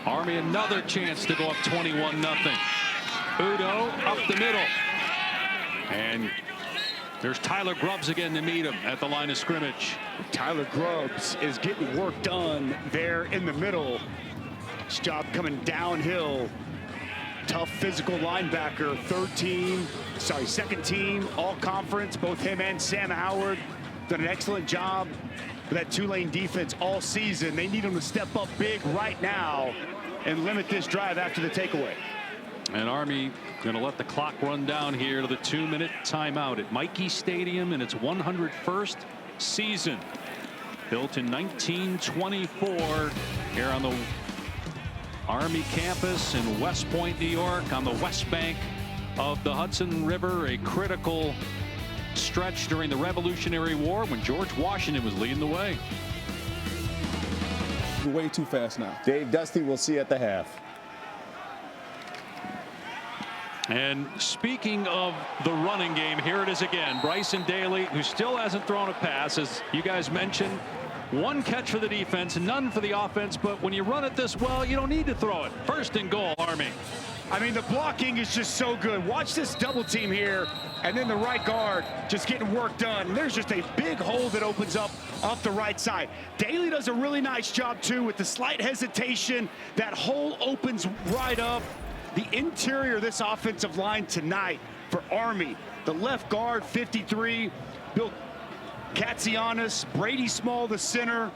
Army another chance to go up 21-0. Udo up the middle. And there's Tyler Grubbs again to meet him at the line of scrimmage. Tyler Grubbs is getting work done there in the middle. His job coming downhill. Tough physical linebacker, second team, all conference, both him and Sam Howard. Done an excellent job for that Tulane defense all season. They need him to step up big right now and limit this drive after the takeaway. And Army going to let the clock run down here to the 2-minute timeout at Michie Stadium in its 101st season. Built in 1924 here on the Army campus in West Point, New York, on the west bank of the Hudson River. A critical stretch during the Revolutionary War when George Washington was leading the way. You're way too fast now. Dave, Dusty, we'll see you at the half. And speaking of the running game, here it is again. Bryson Daly, who still hasn't thrown a pass, as you guys mentioned. 1 catch for the defense, none for the offense. But when you run it this well, you don't need to throw it. 1st and goal, Army. I mean, the blocking is just so good. Watch this double team here, and then the right guard just getting work done. There's just a big hole that opens up off the right side. Daly does a really nice job, too, with the slight hesitation. That hole opens right up. The interior of this offensive line tonight for Army. The left guard, 53, Bill Katsianis, Brady Small, the center.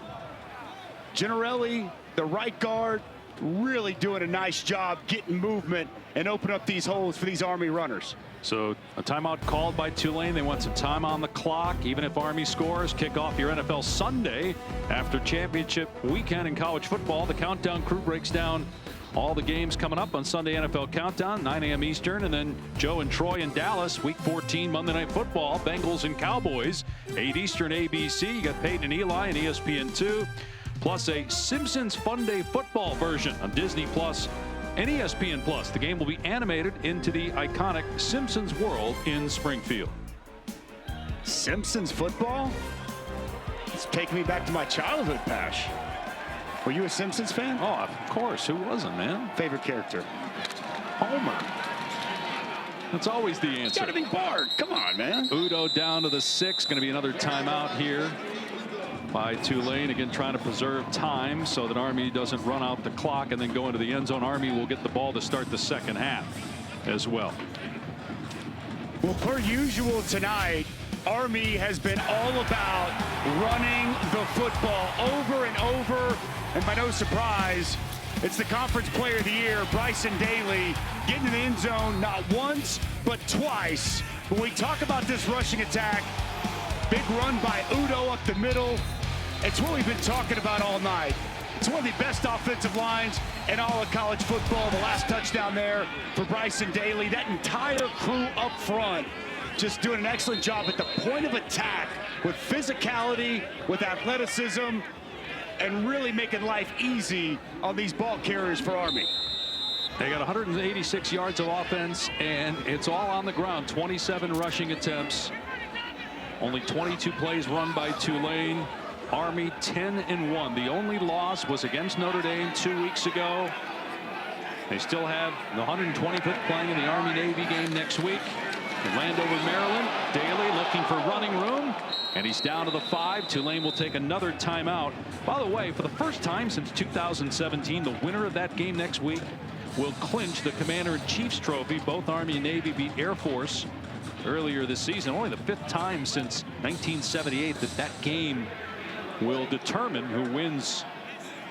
Generelli, the right guard, really doing a nice job getting movement and open up these holes for these Army runners. So a timeout called by Tulane. They want some time on the clock. Even if Army scores, kick off your NFL Sunday after championship weekend in college football. The countdown crew breaks down all the games coming up on Sunday NFL Countdown, 9 a.m. Eastern. And then Joe and Troy in Dallas, Week 14 Monday Night Football, Bengals and Cowboys, 8 Eastern ABC. You got Peyton and Eli and ESPN2, plus a Simpsons Fun Day football version on Disney Plus and ESPN Plus. The game will be animated into the iconic Simpsons world in Springfield. Simpsons football? It's taking me back to my childhood, Pash. Were you a Simpsons fan? Oh, of course. Who wasn't, man? Favorite character? Homer. That's always the answer. It's got to be Bart. Come on, man. Udo down to the 6. Going to be another timeout here by Tulane, again trying to preserve time so that Army doesn't run out the clock and then go into the end zone. Army will get the ball to start the second half as well. Well, per usual tonight, Army has been all about running the football over and over, and by no surprise, it's the Conference Player of the Year, Bryson Daly, getting in the end zone not once but twice. When we talk about this rushing attack, big run by Udo up the middle. It's what we've been talking about all night. It's one of the best offensive lines in all of college football. The last touchdown there for Bryson Daly. That entire crew up front just doing an excellent job at the point of attack with physicality, with athleticism, and really making life easy on these ball carriers for Army. They got 186 yards of offense, and it's all on the ground. 27 rushing attempts. Only 22 plays run by Tulane. Army 10-1. The only loss was against Notre Dame 2 weeks ago. They still have the 125th playing in the Army-Navy game next week. Landover, Maryland. Daly looking for running room, and he's down to the 5. Tulane will take another timeout. By the way, for the first time since 2017, the winner of that game next week will clinch the Commander-in-Chief's trophy. Both Army and Navy beat Air Force earlier this season. Only the 5th time since 1978 that that game will determine who wins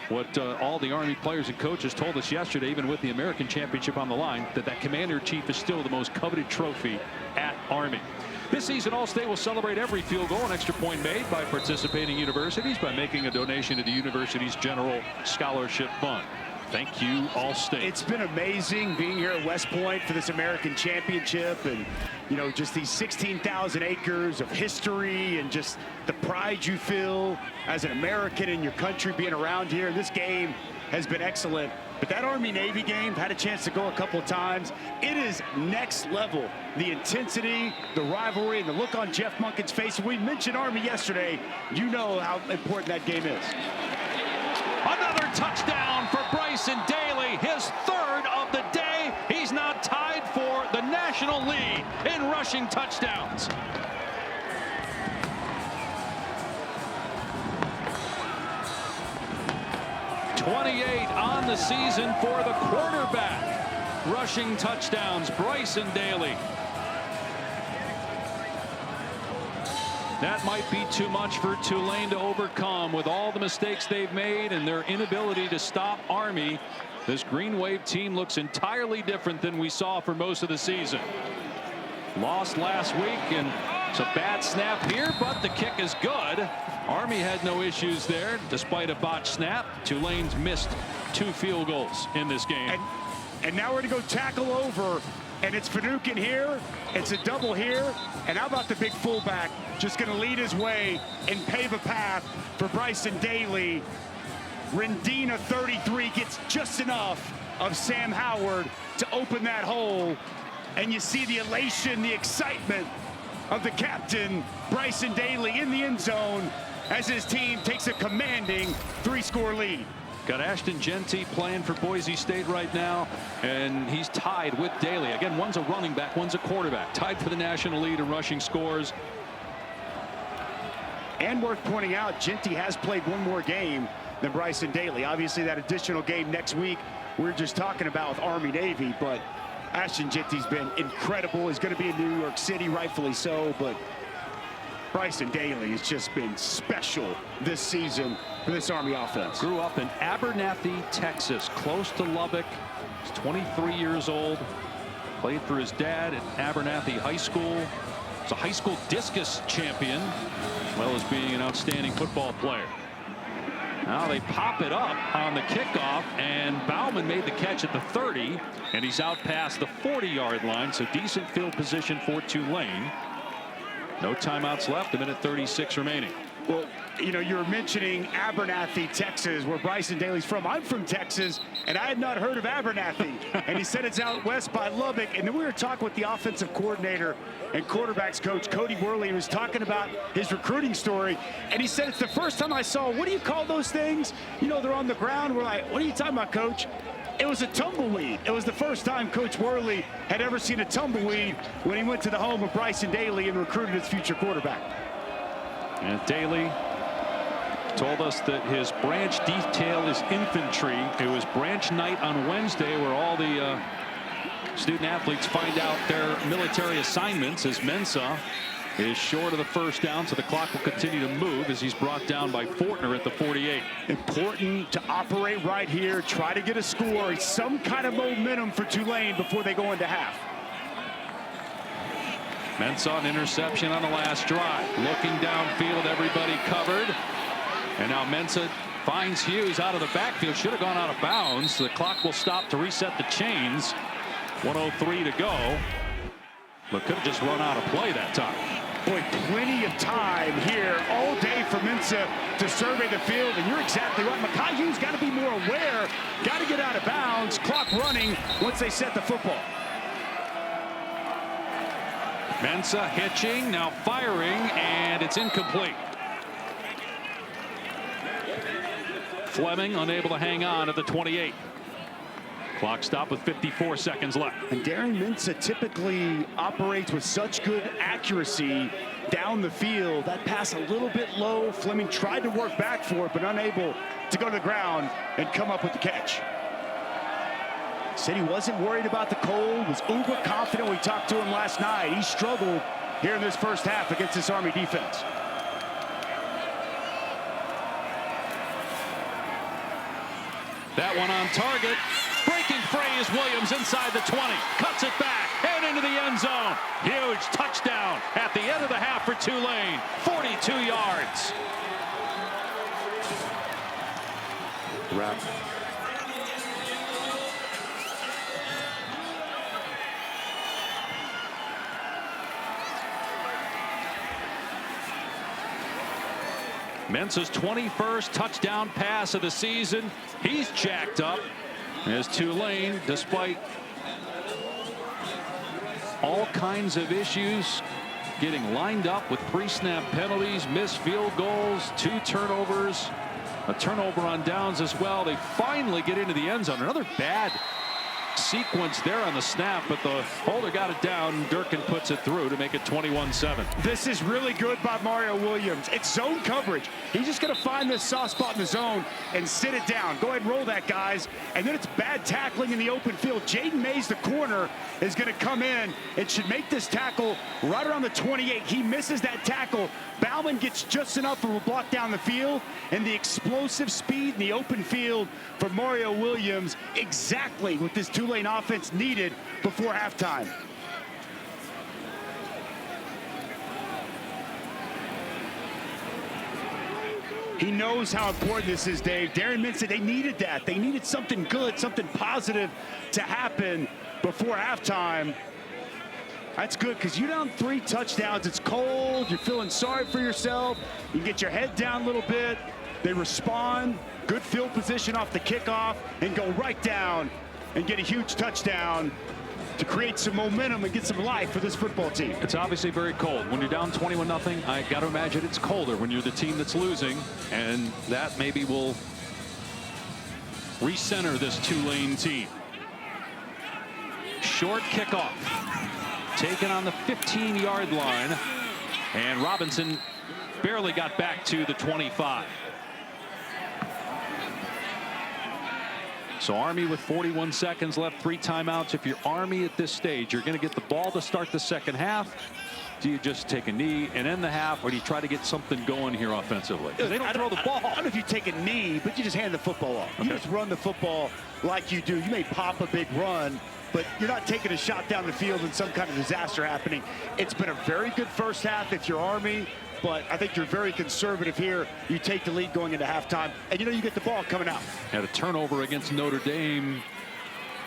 what all the Army players and coaches told us yesterday, even with the American Championship on the line, that Commander-in-Chief is still the most coveted trophy at Army. This season, All-State will celebrate every field goal and extra point made by participating universities by making a donation to the university's General Scholarship Fund. Thank you, All-State. It's been amazing being here at West Point for this American Championship, and you know, just these 16,000 acres of history and just the pride you feel as an American in your country being around here. This game has been excellent, but that Army-Navy game, had a chance to go a couple of times. It is next level. The intensity, the rivalry, and the look on Jeff Monken's face. We mentioned Army yesterday. You know how important that game is. Another touchdown for Bryson Daly, his 3rd of the day. He's now tied for the national lead in rushing touchdowns. .28 on the season for the quarterback. Rushing touchdowns, Bryson Daly. That might be too much for Tulane to overcome with all the mistakes they've made and their inability to stop Army. This Green Wave team looks entirely different than we saw for most of the season. Lost last week, and it's a bad snap here, but the kick is good. Army had no issues there despite a botched snap. Tulane's missed 2 field goals in this game. And now we're going to go tackle over, and it's Finucane here. It's a double here. And how about the big fullback just going to lead his way and pave a path for Bryson Daly. Rendina 33 gets just enough of Sam Howard to open that hole. And you see the elation, the excitement of the captain, Bryson Daly, in the end zone as his team takes a commanding 3-score lead. Got Ashton Genty playing for Boise State right now, and he's tied with Daly. Again, one's a running back, one's a quarterback. Tied for the national lead in rushing scores. And worth pointing out, Genty has played one more game than Bryson Daly. Obviously, that additional game next week we're just talking about with Army-Navy, but Ashton Genty's been incredible. He's going to be in New York City, rightfully so, but Bryson Daly has just been special this season for this Army offense. Grew up in Abernathy, Texas, close to Lubbock. He's 23 years old. Played for his dad at Abernathy High School. He's a high school discus champion, as well as being an outstanding football player. Now they pop it up on the kickoff, and Bauman made the catch at the 30, and he's out past the 40-yard line, so decent field position for Tulane. No timeouts left, 1:36 remaining. Well, you know, you're mentioning Abernathy, Texas, where Bryson Daly's from. I'm from Texas, and I had not heard of Abernathy. And he said it's out west by Lubbock. And then we were talking with the offensive coordinator and quarterbacks coach, Cody Worley, who was talking about his recruiting story. And he said, it's the first time I saw, what do you call those things? You know, they're on the ground. We're like, what are you talking about, coach? It was a tumbleweed. It was the first time Coach Worley had ever seen a tumbleweed when he went to the home of Bryson Daly and recruited his future quarterback. And Daly told us that his branch detail is infantry. It was branch night on Wednesday, where all the student athletes find out their military assignments, as Mensa is short of the first down, so the clock will continue to move as he's brought down by Fortner at the 48. Important to operate right here, try to get a score, some kind of momentum for Tulane before they go into half. Mensa, an interception on the last drive. Looking downfield, everybody covered. And now Mensa finds Hughes out of the backfield. Should have gone out of bounds. The clock will stop to reset the chains. 1:03 to go. But could have just run out of play that time. Boy, plenty of time here all day for Mensa to survey the field. And you're exactly right. Mekhi Hughes got to be more aware. Got to get out of bounds. Clock running once they set the football. Mensa hitching, now firing, and it's incomplete. Fleming unable to hang on at the 28. Clock stop with 54 seconds left. And Darren Mensa typically operates with such good accuracy down the field. That pass a little bit low. Fleming tried to work back for it, but unable to go to the ground and come up with the catch. Said he wasn't worried about the cold, was uber confident when we talked to him last night. He struggled here in this first half against this Army defense. That one on target. Breaking free is Williams inside the 20. Cuts it back and into the end zone. Huge touchdown at the end of the half for Tulane. 42 yards. Wrap. Mensa's 21st touchdown pass of the season. He's jacked up as Tulane, despite all kinds of issues, getting lined up with pre-snap penalties, missed field goals, 2 turnovers, a turnover on downs as well. They finally get into the end zone. Another bad sequence there on the snap, but the holder got it down. Durkin puts it through to make it 21-7. This is really good by Mario Williams. It's zone coverage. He's just going to find this soft spot in the zone and sit it down. Go ahead and roll that, guys. And then it's bad tackling in the open field. Jaden Mays, the corner, is going to come in and should make this tackle right around the 28. He misses that tackle. Bauman gets just enough of a block down the field, and the explosive speed in the open field for Mario Williams, exactly what this Tulane offense needed before halftime. He knows how important this is, Dave. Darren Mensa, they needed that. They needed something good, something positive to happen before halftime. That's good, because you're down 3 touchdowns. It's cold. You're feeling sorry for yourself. You get your head down a little bit. They respond. Good field position off the kickoff and go right down and get a huge touchdown to create some momentum and get some life for this football team. It's obviously very cold. When you're down 21-0, I got to imagine it's colder when you're the team that's losing, and that maybe will recenter this Tulane team. Short kickoff. Taken on the 15-yard line, and Robinson barely got back to the 25. So Army with 41 seconds left, 3 timeouts. If you're Army at this stage, you're going to get the ball to start the second half. do you just take a knee and end the half, or do you try to get something going here offensively? They don't throw the ball. I don't know if you take a knee, but you just hand the football off. You just run the football like you do. You may pop a big run, but you're not taking a shot down the field and some kind of disaster happening. It's been a very good first half if you're Army, but I think you're very conservative here. You take the lead going into halftime, and you get the ball coming out. Had a turnover against Notre Dame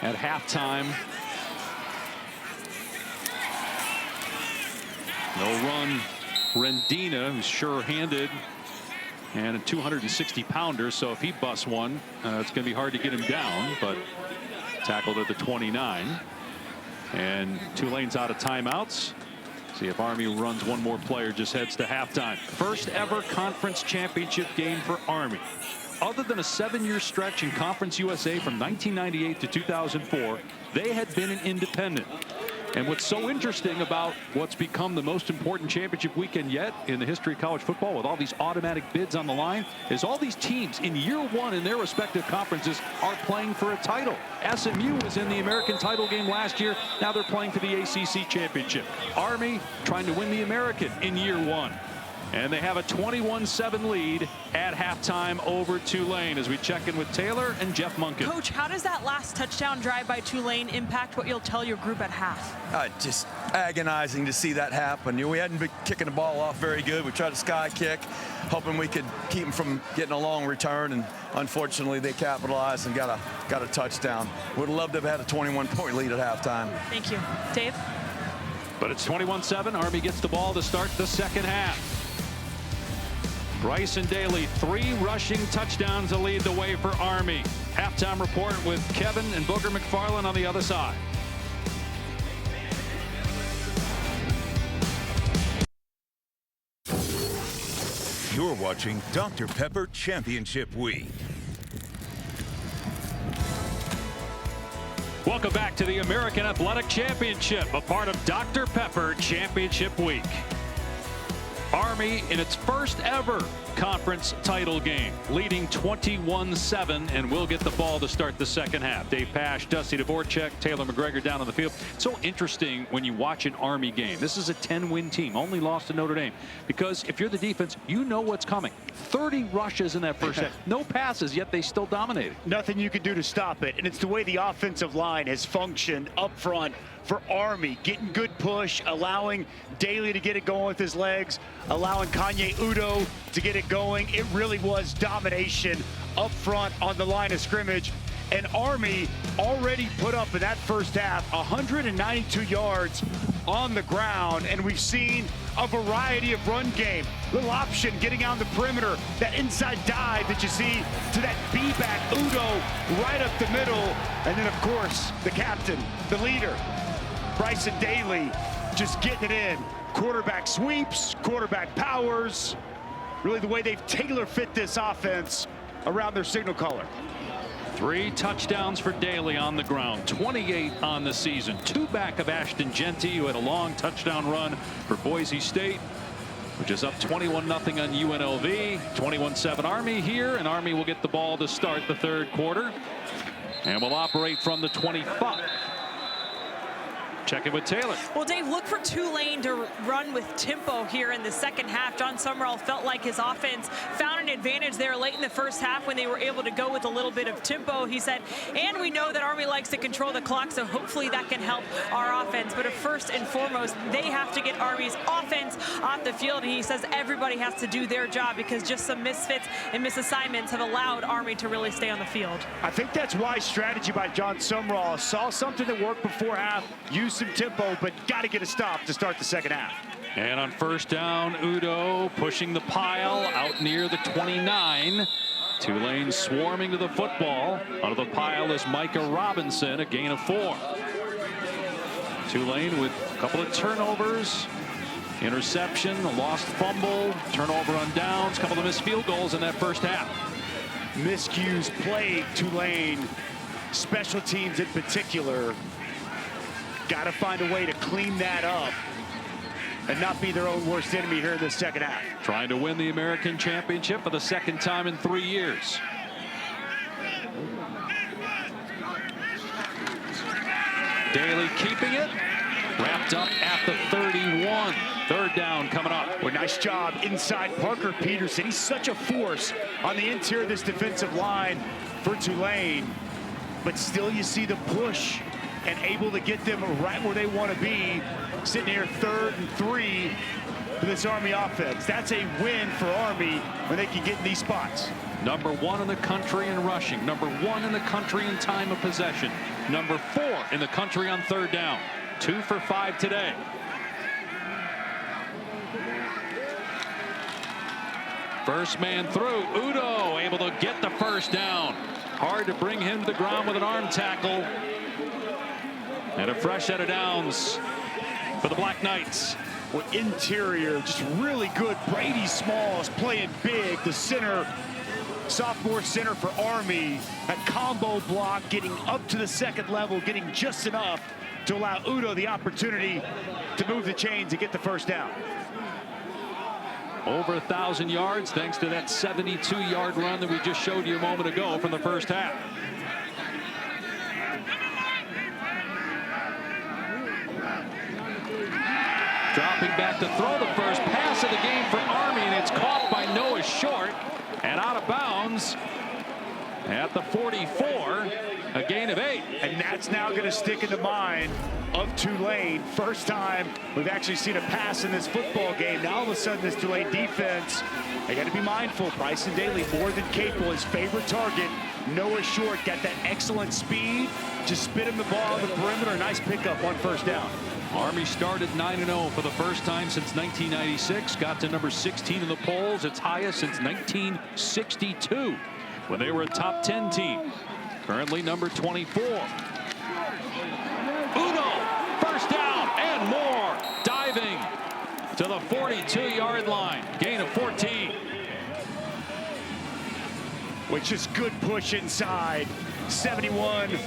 at halftime. No run. Rendina, who's sure-handed, and a 260-pounder, so if he busts one, it's going to be hard to get him down, but tackled at the 29. And Tulane's out of timeouts. See if Army runs one more player, just heads to halftime. First ever conference championship game for Army. Other than a 7-year stretch in Conference USA from 1998 to 2004, they had been an independent. And what's so interesting about what's become the most important championship weekend yet in the history of college football, with all these automatic bids on the line, is all these teams in year one in their respective conferences are playing for a title. SMU was in the American title game last year. Now they're playing for the ACC championship. Army trying to win the American in year one. And they have a 21-7 lead at halftime over Tulane as we check in with Taylor and Jeff Munkin. Coach, how does that last touchdown drive by Tulane impact what you'll tell your group at half? Just agonizing to see that happen. We hadn't been kicking the ball off very good. We tried a sky kick, hoping we could keep them from getting a long return, and unfortunately they capitalized and got a touchdown. Would have loved to have had a 21-point lead at halftime. Thank you. Dave? But it's 21-7. Army gets the ball to start the second half. Bryson Daly, 3 rushing touchdowns to lead the way for Army. Halftime report with Kevin and Booger McFarland on the other side. You're watching Dr. Pepper Championship Week. Welcome back to the American Athletic Championship, a part of Dr. Pepper Championship Week. Army in its first ever conference title game, leading 21-7, and will get the ball to start the second half. Dave Pasch, Dusty Dvorak, Taylor McGregor down on the field. It's so interesting when you watch an Army game. This is a 10-win team, only lost to Notre Dame, because if you're the defense, you know what's coming. 30 rushes in that first half, no passes, yet they still dominated. Nothing you can do to stop it, and it's the way the offensive line has functioned up front for Army, getting good push, allowing Daly to get it going with his legs, allowing Kanye Udo to get it going. It really was domination up front on the line of scrimmage. And Army already put up in that first half 192 yards on the ground, and we've seen a variety of run game. Little option getting on the perimeter, that inside dive that you see to that B-back Udo right up the middle, and then of course the captain, the leader, Bryson Daly, just getting it in. Quarterback sweeps, quarterback powers. Really the way they've tailor-fit this offense around their signal caller. 3 touchdowns for Daly on the ground, 28 on the season. 2 back of Ashton Genty, who had a long touchdown run for Boise State, which is up 21-0 on UNLV. 21-7 Army here, and Army will get the ball to start the third quarter, and will operate from the 25. Check in with Taylor. Well, Dave, look for Tulane to run with tempo here in the second half. John Summerall felt like his offense found an advantage there late in the first half when they were able to go with a little bit of tempo. He said, and we know that Army likes to control the clock, so hopefully that can help our offense. But first and foremost, they have to get Army's offense off the field. And he says everybody has to do their job, because just some misfits and misassignments have allowed Army to really stay on the field. I think that's wise strategy by John Summerall. Saw something that worked before half, used some tempo, but got to get a stop to start the second half. And on first down, Udo pushing the pile out near the 29. Tulane swarming to the football. Under the pile is Micah Robinson, a gain of 4. Tulane with a couple of turnovers, interception, a lost fumble, turnover on downs, a couple of missed field goals in that first half. Miscues plague Tulane, special teams in particular. Got to find a way to clean that up and not be their own worst enemy here in the second half. Trying to win the American Championship for the second time in 3 years. Daly keeping it. Wrapped up at the 31. Third down coming up. Well, nice job inside Parker Peterson. He's such a force on the interior of this defensive line for Tulane. But still you see the push and able to get them right where they want to be. Sitting here 3rd and 3 for this Army offense. That's a win for Army when they can get in these spots. Number 1 in the country in rushing. Number 1 in the country in time of possession. Number 4 in the country on third down. 2 for 5 today. First man through. Udo able to get the first down. Hard to bring him to the ground with an arm tackle. And a fresh set of downs for the Black Knights. Well, interior, just really good. Brady Smalls playing big. The center, sophomore center for Army. A combo block, getting up to the second level, getting just enough to allow Udo the opportunity to move the chains and get the first down. Over 1,000 yards thanks to that 72-yard run that we just showed you a moment ago from the first half. Dropping back to throw the first pass of the game for Army, and it's caught by Noah Short and out of bounds at the 44, a gain of 8. And that's now going to stick in the mind of Tulane. First time we've actually seen a pass in this football game. Now all of a sudden this Tulane defense, they got to be mindful. Bryson Daly more than capable. His favorite target, Noah Short, got that excellent speed. Just spit him the ball on the perimeter. Nice pickup on first down. Army started 9-0 for the first time since 1996. Got to number 16 in the polls, its highest since 1962 when they were a top 10 team. Currently number 24. Udo, first down and more. Diving to the 42-yard line. Gain of 14. Which is good push inside. 71,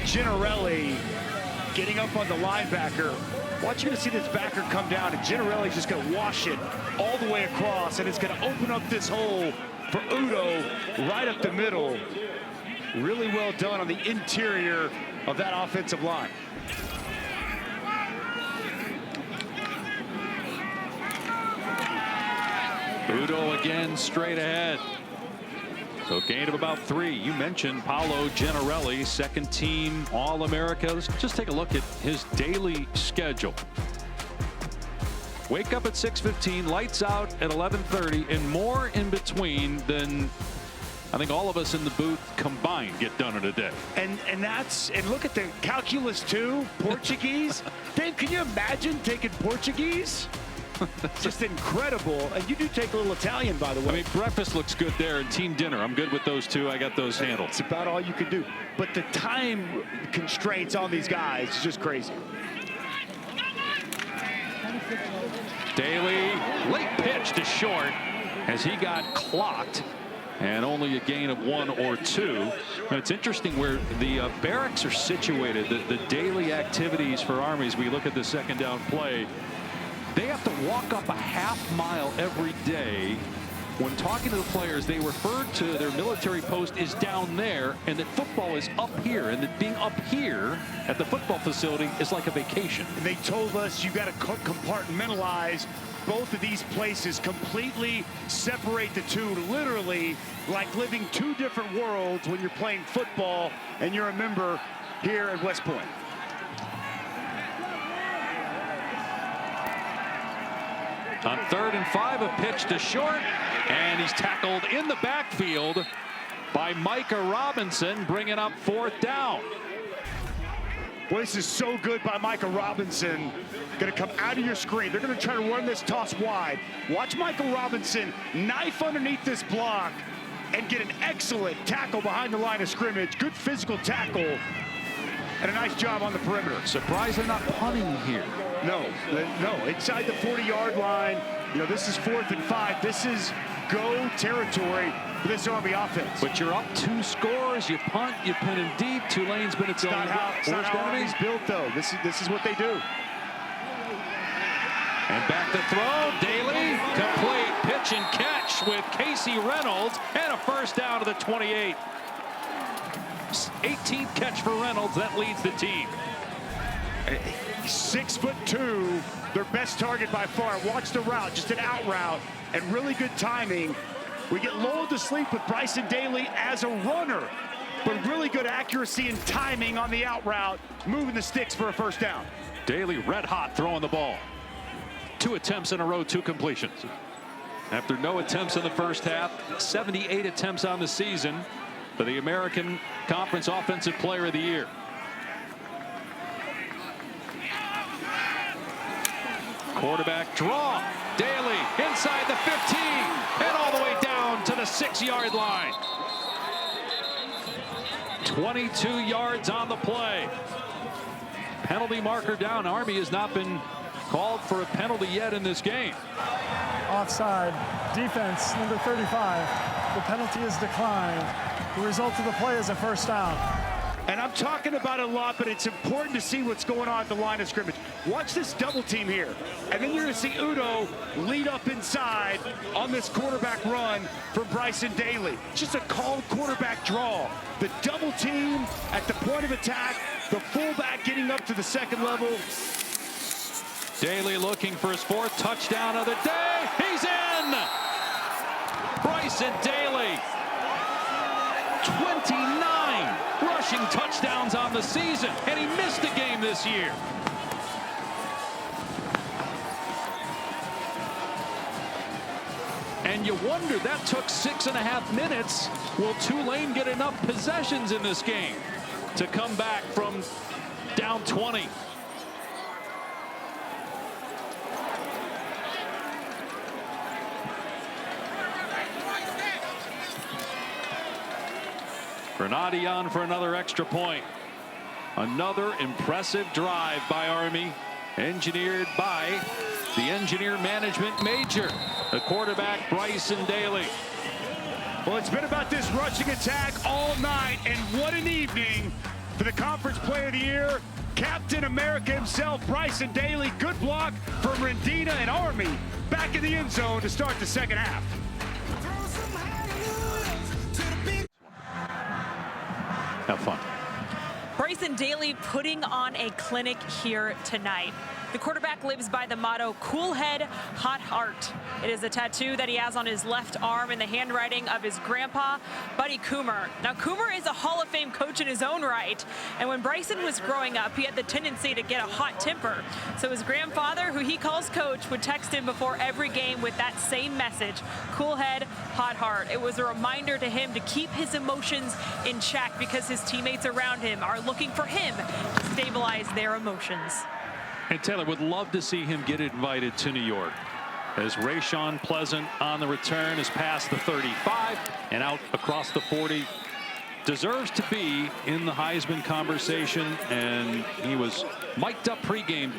Ginarelli getting up on the linebacker. Watch, you're going to see this backer come down, and Ginarelli's just going to wash it all the way across, and it's going to open up this hole for Udo right up the middle. Really well done on the interior of that offensive line. Udo again straight ahead. So gain of about 3. You mentioned Paolo Ginarelli, second team All-America. Let's just take a look at his daily schedule. Wake up at 6:15, lights out at 11:30, and more in between than I think all of us in the booth combined get done in a day. And look at the calculus too, Portuguese. Dave, can you imagine taking Portuguese? Just incredible. And you do take a little Italian, by the way. I mean, breakfast looks good there, and team dinner. I'm good with those two. I got those handled. It's about all you can do. But the time constraints on these guys is just crazy. Daly, late pitch to Short as he got clocked, and only a gain of 1 or 2. And it's interesting where the barracks are situated, the daily activities for Army as we look at the second down play. They have to walk up a half mile every day. When talking to the players, they referred to their military post is down there, and that football is up here, and that being up here at the football facility is like a vacation. And they told us you got to compartmentalize both of these places, completely separate the two, literally like living 2 different worlds when you're playing football and you're a member here at West Point. On 3rd and 5, a pitch to Short, and he's tackled in the backfield by Micah Robinson, bringing up 4th down. Boy, this is so good by Micah Robinson. Going to come out of your screen. They're going to try to run this toss wide. Watch Michael Robinson knife underneath this block and get an excellent tackle behind the line of scrimmage. Good physical tackle and a nice job on the perimeter. Surprised they're not punting here. No, inside the 40-yard line. You know, this is 4th and 5. This is go territory for this Army offense. But you're up 2 scores. You punt, you pin him deep. Tulane's been its own worst enemy. Army's built, though. This is what they do. And back to throw. Daly, complete pitch and catch with Casey Reynolds, and a first down to the 28. 18th catch for Reynolds. That leads the team. 6'2", their best target by far. Watch the route, just an out route, and really good timing. We get lulled to sleep with Bryson Daly as a runner, but really good accuracy and timing on the out route, moving the sticks for a first down. Daly red hot throwing the ball. 2 attempts in a row, 2 completions. After no attempts in the first half, 78 attempts on the season for the American Conference Offensive Player of the Year. Quarterback draw. Daly inside the 15 and all the way down to the 6-yard line. 22 yards on the play. Penalty marker down. Army has not been called for a penalty yet in this game. Offside. Defense, number 35. The penalty is declined. The result of the play is a first down. And I'm talking about it a lot, but it's important to see what's going on at the line of scrimmage. Watch this double team here. And then you're going to see Udo lead up inside on this quarterback run from Bryson Daly. Just a called quarterback draw. The double team at the point of attack, the fullback getting up to the second level. Daly looking for his 4th touchdown of the day. He's in! Bryson Daly, 29 rushing touchdowns on the season, and he missed a game this year. And you wonder, that took 6.5 minutes. Will Tulane get enough possessions in this game to come back from down 20? Bernardi on for another extra point. Another impressive drive by Army, engineered by the engineer management major, the quarterback Bryson Daly. Well, it's been about this rushing attack all night, and what an evening for the Conference Player of the Year, Captain America himself, Bryson Daly. Good block from Rendina and Army back in the end zone to start the second half. Have fun. Bryson Daly putting on a clinic here tonight. The quarterback lives by the motto, cool head, hot heart. It is a tattoo that he has on his left arm in the handwriting of his grandpa, Buddy Coomer. Now, Coomer is a Hall of Fame coach in his own right, and when Bryson was growing up, he had the tendency to get a hot temper. So his grandfather, who he calls coach, would text him before every game with that same message, cool head, hot heart. It was a reminder to him to keep his emotions in check because his teammates around him are looking for him to stabilize their emotions. And Taylor would love to see him get invited to New York, as Rayshon Pleasant on the return is past the 35 and out across the 40. Deserves to be in the Heisman conversation, and he was mic'd up pregame.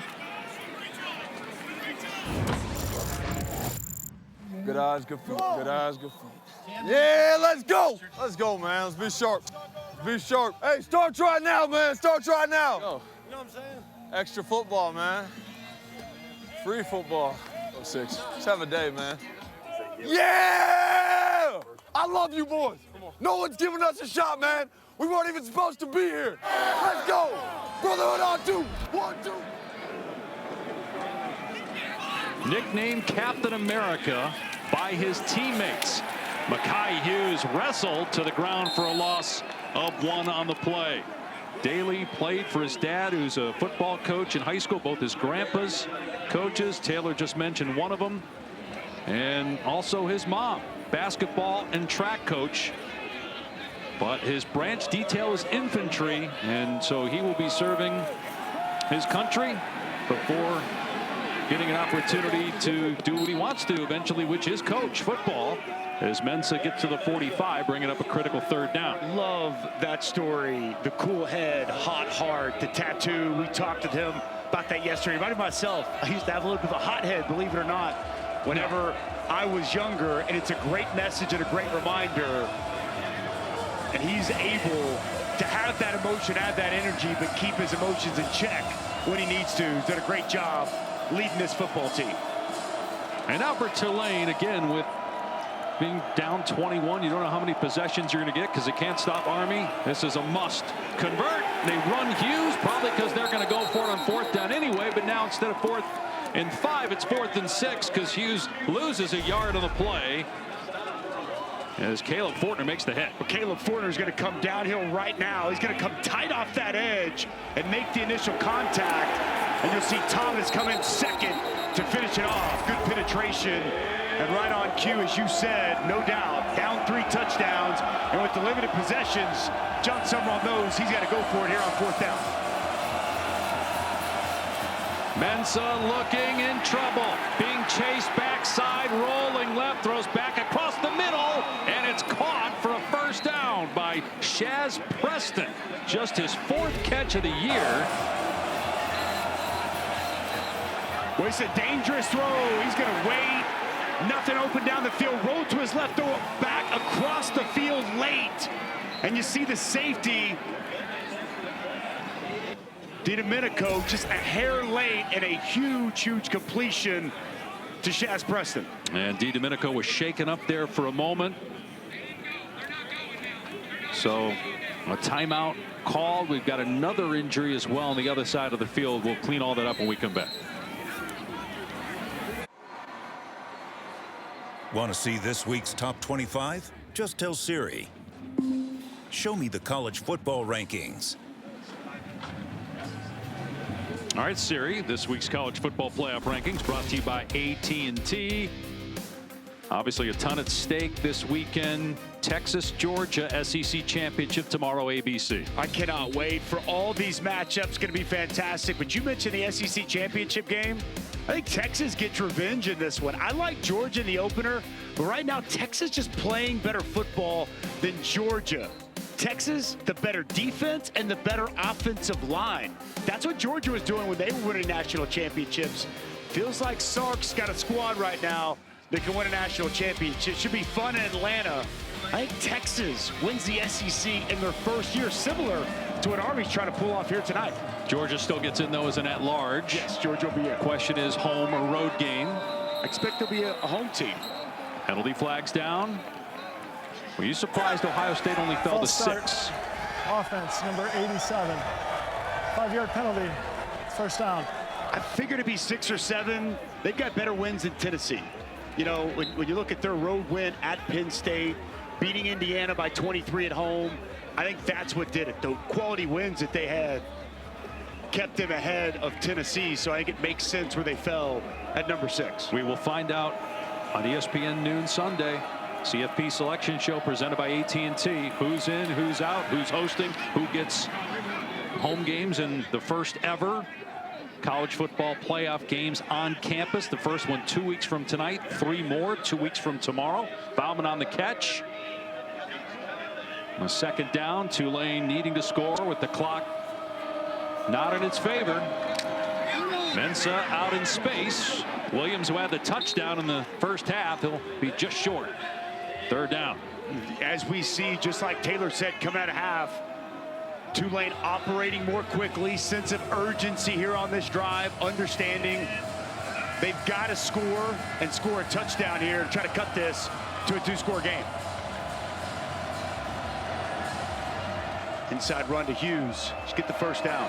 Good eyes, good feet. Good eyes, good feet. Yeah, let's go. Let's go, man. Let's be sharp. Be sharp. Hey, start right now, man. Start right now. Yo. You know what I'm saying? Extra football, man. Free football. 6. Let's have a day, man. Yeah! I love you boys. No one's giving us a shot, man. We weren't even supposed to be here. Let's go. Brotherhood on 2. 1, 2. Nicknamed Captain America by his teammates. Mekhi Hughes wrestled to the ground for a loss of 1 on the play. Daly played for his dad, who's a football coach in high school, both his grandpa's coaches. Taylor just mentioned one of them. And also his mom, basketball and track coach. But his branch detail is infantry, and so he will be serving his country before getting an opportunity to do what he wants to eventually, which is coach football, as Mensah gets to the 45, bringing up a critical 3rd down. Love that story. The cool head, hot heart, the tattoo. We talked to him about that yesterday. Reminded myself, I used to have a little bit of a hot head, believe it or not, whenever I was younger, and it's a great message and a great reminder. And he's able to have that emotion, have that energy, but keep his emotions in check when he needs to. He's done a great job leading this football team. And now for Tulane again with being down 21. You don't know how many possessions you're going to get because it can't stop Army. This is a must. Convert. They run Hughes, probably because they're going to go for it on 4th down anyway. But now instead of 4th and 5, it's 4th and 6 because Hughes loses a yard on the play. As Caleb Fortner makes the hit. Well, Caleb Fortner is going to come downhill right now. He's going to come tight off that edge and make the initial contact. And you'll see Thomas come in second to finish it off. Good penetration. And right on cue, as you said, no doubt, down 3 touchdowns. And with the limited possessions, John Summerall knows he's got to go for it here on 4th down. Mensah looking in trouble. Being chased backside, rolling left, throws back across the middle, and it's caught for a 1st down by Shaz Preston. Just his 4th catch of the year. Well, it's a dangerous throw. He's going to wait. Nothing open down the field. Roll to his left, throw it back across the field late. And you see the safety. DiDomenico just a hair late and a huge completion to Shaz Preston. And DiDomenico was shaken up there for a moment. So a timeout called. We've got another injury as well on the other side of the field. We'll clean all that up when we come back. Want to see this week's top 25? Just tell Siri. Show me the college football rankings. All right, Siri, this week's college football playoff rankings brought to you by AT&T. Obviously a ton at stake this weekend. Texas, Georgia, SEC championship tomorrow, ABC. I cannot wait for all these matchups. Going to be fantastic. But you mentioned the SEC championship game. I think Texas gets revenge in this one. I like Georgia in the opener, but right now Texas just playing better football than Georgia. Texas, the better defense and the better offensive line. That's what Georgia was doing when they were winning national championships. Feels like Sark's got a squad right now that can win a national championship. Should be fun in Atlanta. I think Texas wins the SEC in their first year, similar to what Army's trying to pull off here tonight. Georgia still gets in, though, as an at-large. Yes, Georgia will be in. Question is home or road game. I expect there'll be a home team. Penalty flags down. Were you surprised Ohio State only fell to 6? Offense, number 87. 5-yard penalty. 1st down. I figured it'd be 6 or 7. They've got better wins than Tennessee. You know, when you look at their road win at Penn State, beating Indiana by 23 at home, I think that's what did it. The quality wins that they had kept them ahead of Tennessee, so I think it makes sense where they fell at number 6. We will find out on ESPN noon Sunday. CFP selection show presented by AT&T. Who's in, who's out, who's hosting, who gets home games in the first ever college football playoff games on campus. The first one 2 weeks from tonight, 3 more 2 weeks from tomorrow. Bauman on the catch. A 2nd down, Tulane needing to score with the clock not in its favor. Mensah out in space. Williams, who had the touchdown in the first half, he'll be just short. 3rd down. As we see, just like Taylor said, come out of half, Tulane operating more quickly, sense of urgency here on this drive, understanding they've got to score and score a touchdown here to try to cut this to a 2-score game. Inside run to Hughes. Just get the 1st down.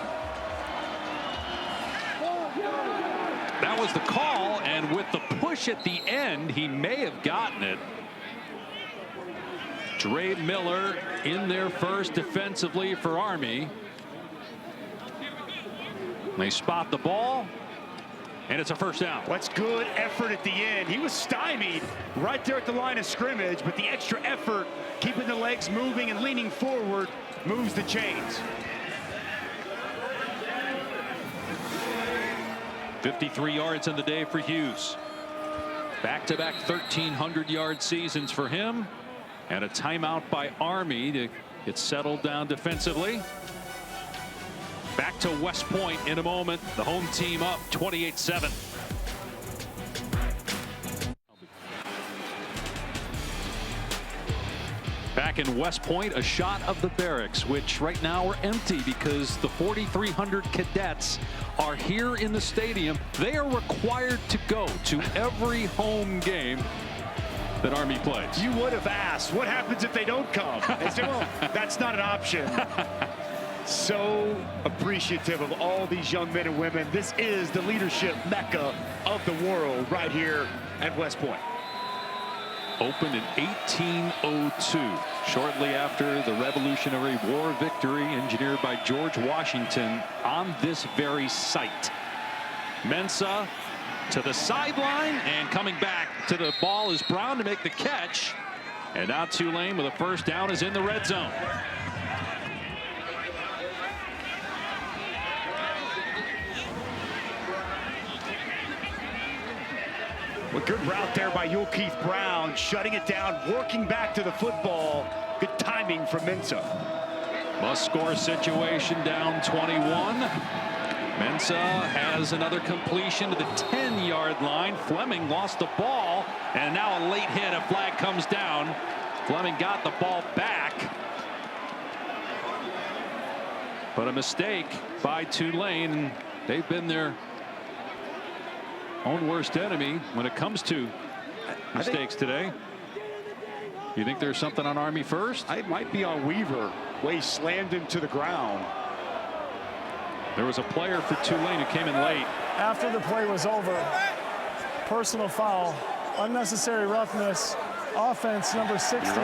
That was the call, and with the push at the end, he may have gotten it. Dre Miller in there first defensively for Army. They spot the ball, and it's a 1st down. What's good effort at the end. He was stymied right there at the line of scrimmage, but the extra effort, keeping the legs moving and leaning forward, moves the chains. 53 yards in the day for Hughes. Back-to-back 1,300-yard seasons for him. And a timeout by Army to get settled down defensively. Back to West Point in a moment. The home team up 28-7. Back in West Point, a shot of the barracks, which right now are empty because the 4,300 cadets are here in the stadium. They are required to go to every home game that Army plays. You would have asked, what happens if they don't come? And say, well, that's not an option. So appreciative of all these young men and women. This is the leadership mecca of the world right here at West Point. Opened in 1802, shortly after the Revolutionary War victory engineered by George Washington on this very site. Mensah to the sideline, and coming back to the ball is Brown to make the catch. And now Tulane with a first down is in the red zone. A good route there by Keith Brown, shutting it down, working back to the football. Good timing from Mensah. Must-score situation, down 21. Mensah has another completion to the 10-yard line. Fleming lost the ball, and now a late hit. A flag comes down. Fleming got the ball back, but a mistake by Tulane. They've been their own worst enemy when it comes to mistakes today. You think there's something on Army first? It might be on Weaver. Way slammed him to the ground. There was a player for Tulane who came in late. After the play was over, personal foul, unnecessary roughness, offense number 68.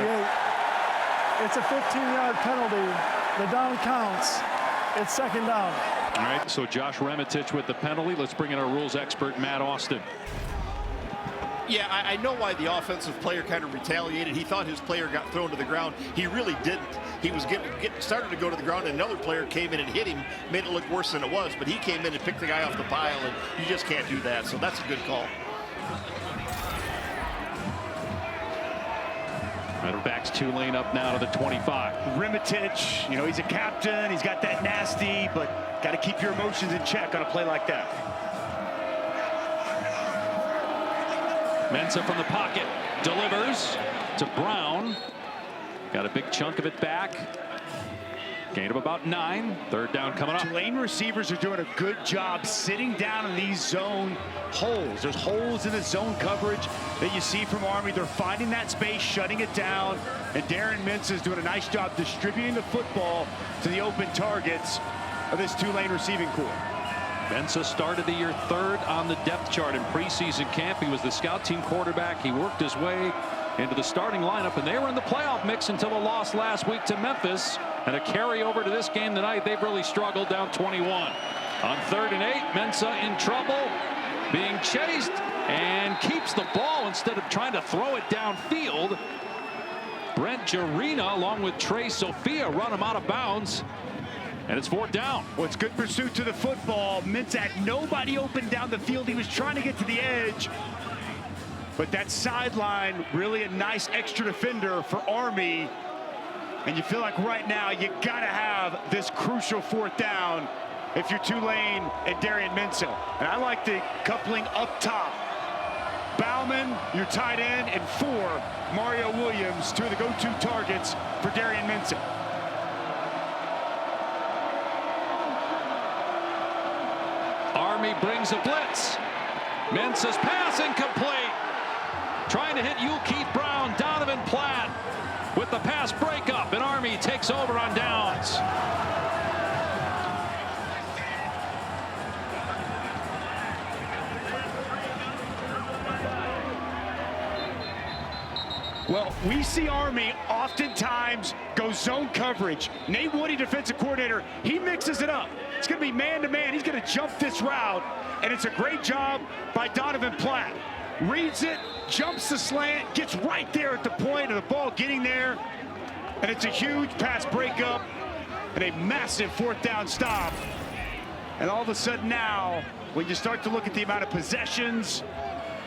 It's a 15-yard penalty. The down counts. It's second down. All right, so Josh Remitich with the penalty. Let's bring in our rules expert, Matt Austin. Yeah, I know why the offensive player kind of retaliated. He thought his player got thrown to the ground. He really didn't. He was started to go to the ground, and another player came in and hit him, made it look worse than it was. But he came in and picked the guy off the pile, and you just can't do that. So that's a good call. That backs Tulane up now to the 25. Remitich, you know, he's a captain. He's got that nasty, but got to keep your emotions in check on a play like that. Mensah from the pocket delivers to Brown. Got a big chunk of it back. Gain of about 9. Third down coming up. Tulane receivers are doing a good job sitting down in these zone holes. There's holes in the zone coverage that you see from Army. They're finding that space, shutting it down, and Darren Mensah is doing a nice job distributing the football to the open targets of this Tulane receiving corps. Mensah started the year 3rd on the depth chart in preseason camp. He was the scout team quarterback. He worked his way into the starting lineup, and they were in the playoff mix until a loss last week to Memphis. And a carryover to this game tonight. They've really struggled, down 21. On 3rd and 8, Mensah in trouble, being chased, and keeps the ball instead of trying to throw it downfield. Brent Jarena, along with Trey Sophia, run him out of bounds. And it's 4th down. Well, it's good pursuit to the football. Mensah had nobody open down the field. He was trying to get to the edge. But that sideline, really a nice extra defender for Army. And you feel like right now you got to have this crucial 4th down if you're Tulane and Darian Mensah. And I like the coupling up top. Bauman, your tight end, and 4, Mario Williams, 2 of the go-to targets for Darian Mensah. Army brings a blitz. Mensah's pass incomplete. Trying to hit Keith Brown. Donovan Platt with the pass breakup, and Army takes over on downs. Well, we see Army oftentimes go zone coverage. Nate Woody, defensive coordinator, he mixes it up. It's going to be man-to-man. He's going to jump this route, and it's a great job by Donovan Platt. Reads it, jumps the slant, gets right there at the point of the ball getting there, and it's a huge pass breakup and a massive 4th down stop. And all of a sudden now, when you start to look at the amount of possessions,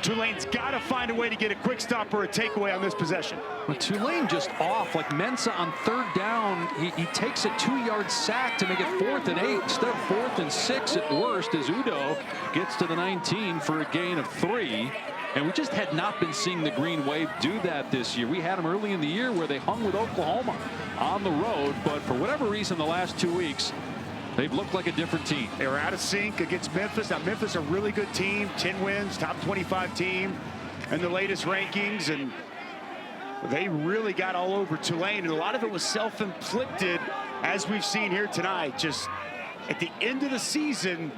Tulane's got to find a way to get a quick stop or a takeaway on this possession. Well, Tulane just off, like Mensah on 3rd down. He takes a 2-yard sack to make it 4th and 8 instead of 4th and 6 at worst, as Udo gets to the 19 for a gain of 3. And we just had not been seeing the Green Wave do that this year. We had them early in the year where they hung with Oklahoma on the road, but for whatever reason, the last 2 weeks, they've looked like a different team. They were out of sync against Memphis. Now, Memphis, a really good team, 10 wins, top 25 team in the latest rankings. And They really got all over Tulane, and a lot of it was self-inflicted, as we've seen here tonight. Just at the end of the season,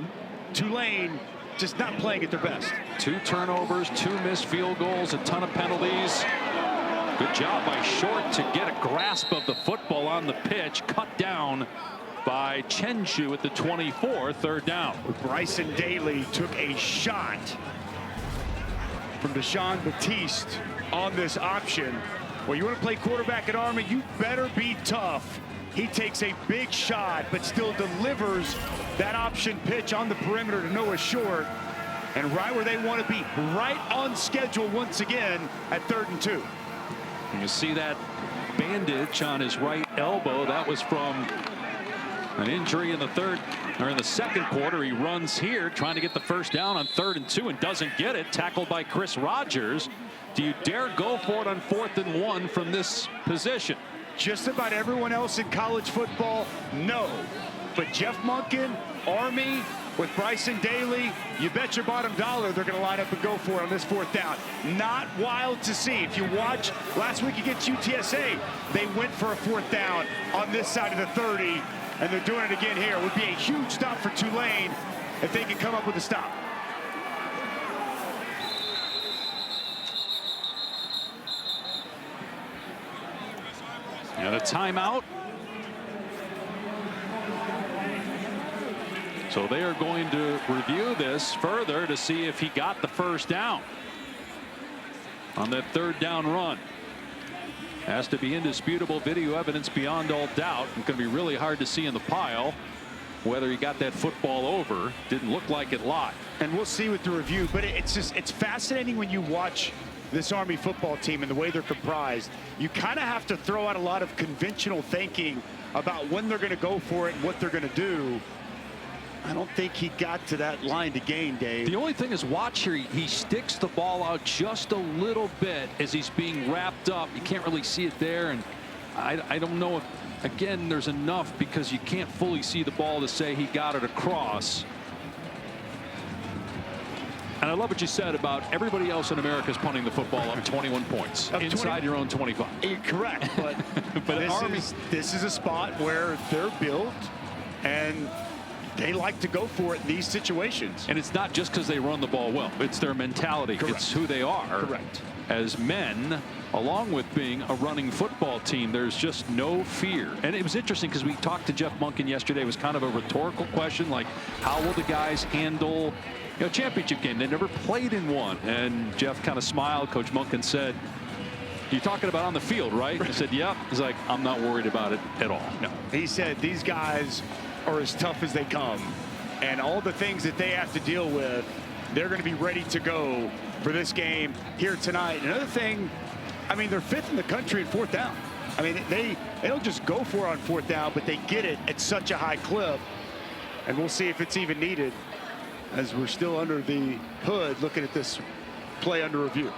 Tulane just not playing at their best. 2 turnovers, 2 missed field goals, a ton of penalties. Good job by Short to get a grasp of the football on the pitch. Cut down by Chenchu at the 24, 3rd down. Bryson Daly took a shot from Deshaun Batiste on this option. Well, you want to play quarterback at Army, you better be tough. He takes a big shot, but still delivers that option pitch on the perimeter to Noah Short. And right where they want to be, right on schedule once again at 3rd and 2. And you see that bandage on his right elbow. That was from an injury in the second quarter. He runs here trying to get the 1st down on 3rd and 2 and doesn't get it. Tackled by Chris Rogers. Do you dare go for it on 4th and 1 from this position? Just about everyone else in college football, no. But Jeff Monken, Army, with Bryson Daly, you bet your bottom dollar they're going to line up and go for it on this 4th down. Not wild to see. If you watch last week against UTSA, they went for a 4th down on this side of the 30, and they're doing it again here. It would be a huge stop for Tulane if they can come up with a stop. And a timeout. So they are going to review this further to see if he got the 1st down on that 3rd down run. Has to be indisputable video evidence beyond all doubt. It's going to be really hard to see in the pile whether he got that football over. Didn't look like it live. And we'll see with the review, but it's fascinating when you watch this Army football team and the way they're comprised. You kind of have to throw out a lot of conventional thinking about when they're going to go for it and what they're going to do. I don't think he got to that line to gain, Dave. The only thing is, watch here, he sticks the ball out just a little bit as he's being wrapped up. You can't really see it there, and I don't know if, again, there's enough because you can't fully see the ball to say he got it across. And I love what you said about everybody else in America is punting the football up 21 points inside your own 25. Correct, but, but this is a spot where they're built and they like to go for it in these situations. And it's not just because they run the ball well. It's their mentality. Correct. It's who they are. Correct. As men, along with being a running football team, there's just no fear. And it was interesting because we talked to Jeff Monken yesterday. It was kind of a rhetorical question, like, how will the guys handle a championship game? They never played in one. And Jeff kind of smiled. Coach Monken said, "You're talking about on the field, right?" I said, "Yep." He's like, "I'm not worried about it at all." No. He said these guys are as tough as they come, and all the things that they have to deal with, they're going to be ready to go for this game here tonight. Another thing, I mean, they're 5th in the country in 4th down. I mean, they don't just go for it on 4th down, but they get it at such a high clip, and we'll see if it's even needed as we're still under the hood looking at this play under review.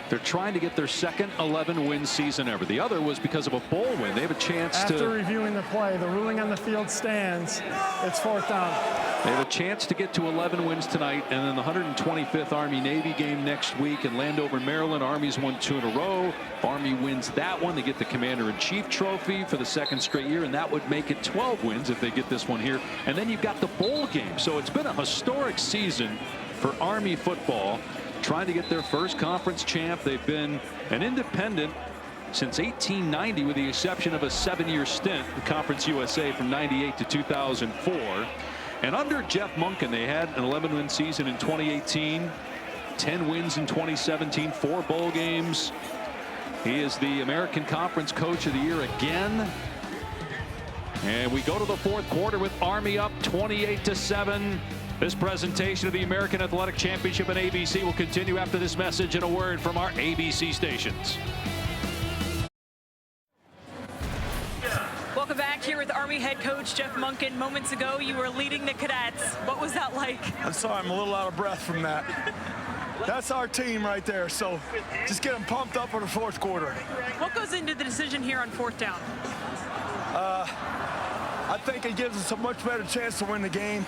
They're trying to get their second 11-win season ever. The other was because of a bowl win. They have a chance After reviewing the play, the ruling on the field stands. It's 4th down. They have a chance to get to 11 wins tonight, and then the 125th Army-Navy game next week in Landover, Maryland. Army's won 2 in a row. Army wins that one. They get the Commander-in-Chief trophy for the 2nd straight year, and that would make it 12 wins if they get this one here. And then you've got the bowl game. So it's been a historic season for Army football, trying to get their first conference champ. They've been an independent since 1890, with the exception of a 7-year stint in Conference USA from 98 to 2004. And under Jeff Monken, they had an 11-win season in 2018, 10 wins in 2017, 4 bowl games. He is the American Conference Coach of the Year again. And we go to the 4th quarter with Army up 28-7. This presentation of the American Athletic Championship on ABC will continue after this message and a word from our ABC stations. Welcome back here with Army head coach Jeff Monken. Moments ago, you were leading the cadets. What was that like? I'm sorry, I'm a little out of breath from that. That's our team right there, so just get them pumped up for the 4th quarter. What goes into the decision here on 4th down? I think it gives us a much better chance to win the game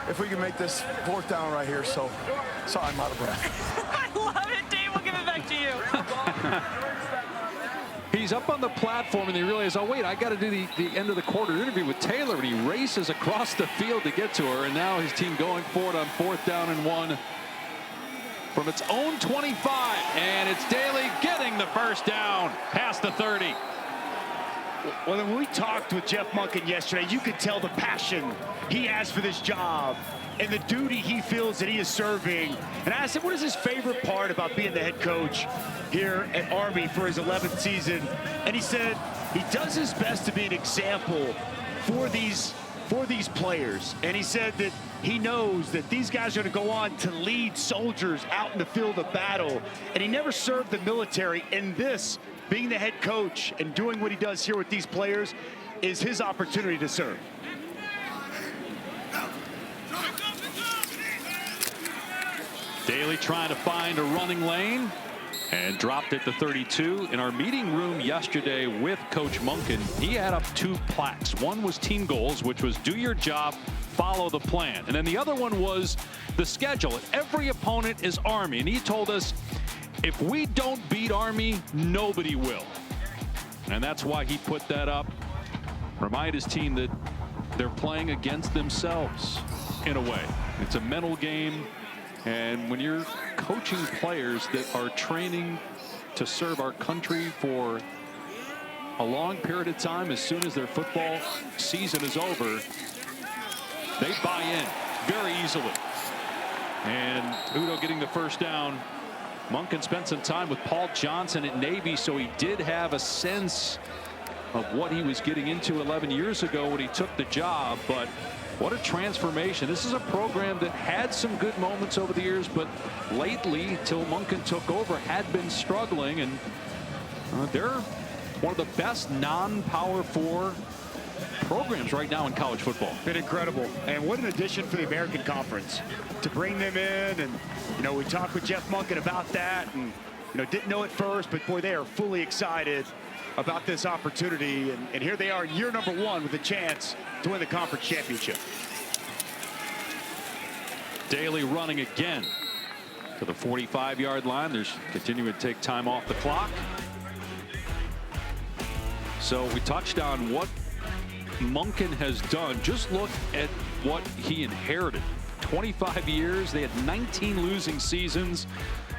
if we can make this 4th down right here. So, sorry, I'm out of breath. I love it, Dave. We'll give it back to you. he's up on the platform and they realize, oh wait, I got to do the end of the quarter interview with Taylor, and he races across the field to get to her, and now his team going for it on 4th down and 1 from its own 25, and it's Daly getting the first down past the 30. Well, when we talked with Jeff Monken yesterday, you could tell the passion he has for this job and the duty he feels that he is serving. And I said, what is his favorite part about being the head coach here at Army for his 11th season? And he said he does his best to be an example for these players. And he said that he knows that these guys are going to go on to lead soldiers out in the field of battle. And he never served the military, and this, being the head coach and doing what he does here with these players, is his opportunity to serve. Daly trying to find a running lane and dropped it to 32. In our meeting room yesterday with Coach Monken, he had up 2 plaques. One was team goals, which was do your job, follow the plan. And then the other one was the schedule. Every opponent is Army. And he told us, if we don't beat Army, nobody will. And that's why he put that up. Remind his team that they're playing against themselves in a way. It's a mental game. And when you're coaching players that are training to serve our country for a long period of time, as soon as their football season is over, they buy in very easily. And Udo getting the first down. Monken spent some time with Paul Johnson at Navy, so he did have a sense of what he was getting into 11 years ago when he took the job. But what a transformation. This is a program that had some good moments over the years, but lately, till Monken took over, had been struggling. And they're one of the best non-Power 4 programs right now in college football. Been incredible. And what an addition for the American Conference to bring them in. And, you know, we talked with Jeff Monken about that, and, you know, didn't know at first, but boy, they are fully excited about this opportunity. And here they are, year number 1 with a chance to win the conference championship. Daly running again to the 45-yard line. There's continuing to take time off the clock. So we touched on what Monken has done. Just look at what he inherited. 25 years. They had 19 losing seasons.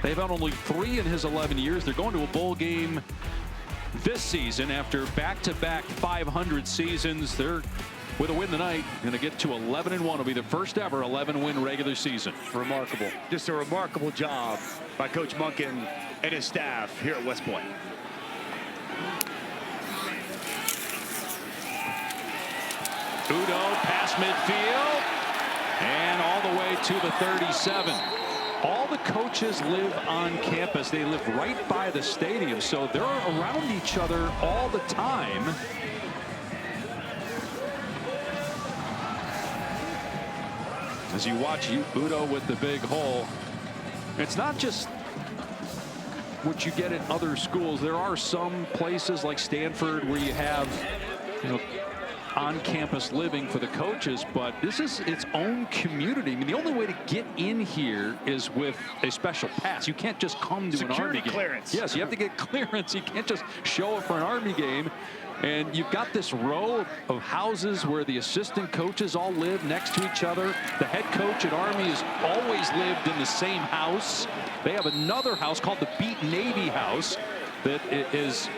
They've had only 3 in his 11 years. They're going to a bowl game this season after back-to-back 500 seasons. They're, with a win tonight, going to get to 11-1. It'll be the first ever 11-win regular season. Remarkable. Just a remarkable job by Coach Monken and his staff here at West Point. Udo past midfield and all the way to the 37. All the coaches live on campus. They live right by the stadium, so they're around each other all the time. As you watch Udo with the big hole, it's not just what you get at other schools. There are some places like Stanford where you have, you know, on-campus living for the coaches, but this is its own community. I mean, the only way to get in here is with a special pass. You can't just come to an Army game. Clearance. Yes, you have to get clearance. You can't just show up for an Army game. And you've got this row of houses where the assistant coaches all live next to each other. The head coach at Army has always lived in the same house. They have another house called the Beat Navy House that is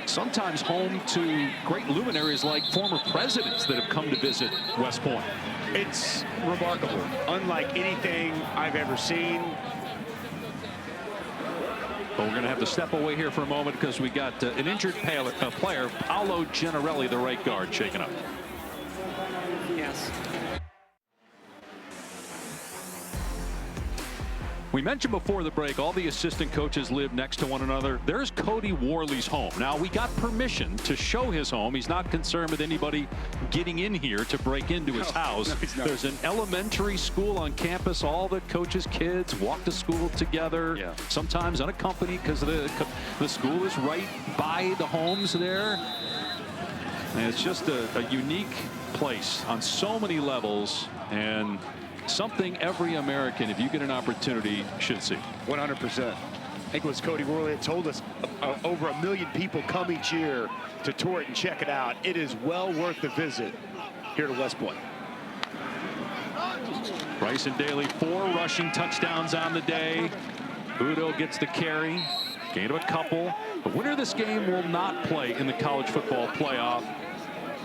sometimes home to great luminaries like former presidents that have come to visit West Point. It's remarkable, unlike anything I've ever seen. But we're going to have to step away here for a moment because we got an injured player, Paolo Gennarelli, the right guard, shaken up. Yes. We mentioned before the break, all the assistant coaches live next to one another. There's Cody Worley's home. Now, we got permission to show his home. He's not concerned with anybody getting in here to break into his house. No, he's not. There's an elementary school on campus. All the coaches' kids walk to school together, sometimes unaccompanied because the school is right by the homes there. And it's just a unique place on so many levels, and something every American, if you get an opportunity, should see. 100%. I think it was Cody Worley that told us over 1 million people come each year to tour it and check it out. It is well worth the visit here to West Point. Bryson Daly, 4 rushing touchdowns on the day. Udo gets the carry, gain of a couple. The winner of this game will not play in the college football playoff.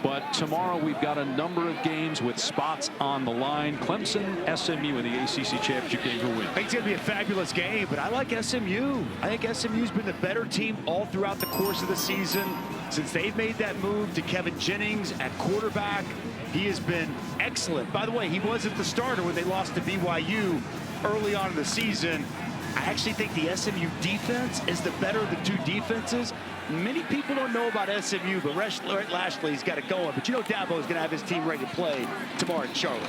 But tomorrow we've got a number of games with spots on the line. Clemson, SMU in the ACC championship game. Who wins? I think it's going to be a fabulous game, but I like SMU. I think SMU's been the better team all throughout the course of the season. Since they've made that move to Kevin Jennings at quarterback, he has been excellent. By the way, he wasn't the starter when they lost to BYU early on in the season. I actually think the SMU defense is the better of the 2 defenses. Many people don't know about SMU, but Rhett Lashley's got it going. But you know Dabo is going to have his team ready to play tomorrow in Charlotte.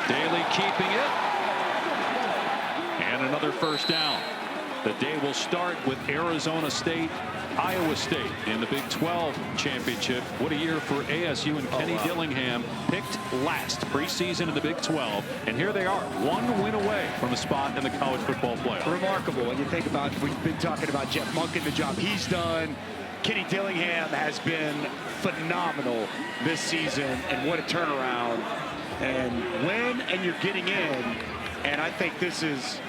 Daly keeping it. And another first down. The day will start with Arizona State, Iowa State in the Big 12 championship. What a year for ASU and Kenny Dillingham, picked last preseason in the Big 12. And here they are, 1 win away from a spot in the college football playoff. Remarkable when you think about, we've been talking about Jeff Monken, the job he's done. Kenny Dillingham has been phenomenal this season, and what a turnaround. And you're getting in, and I think this is,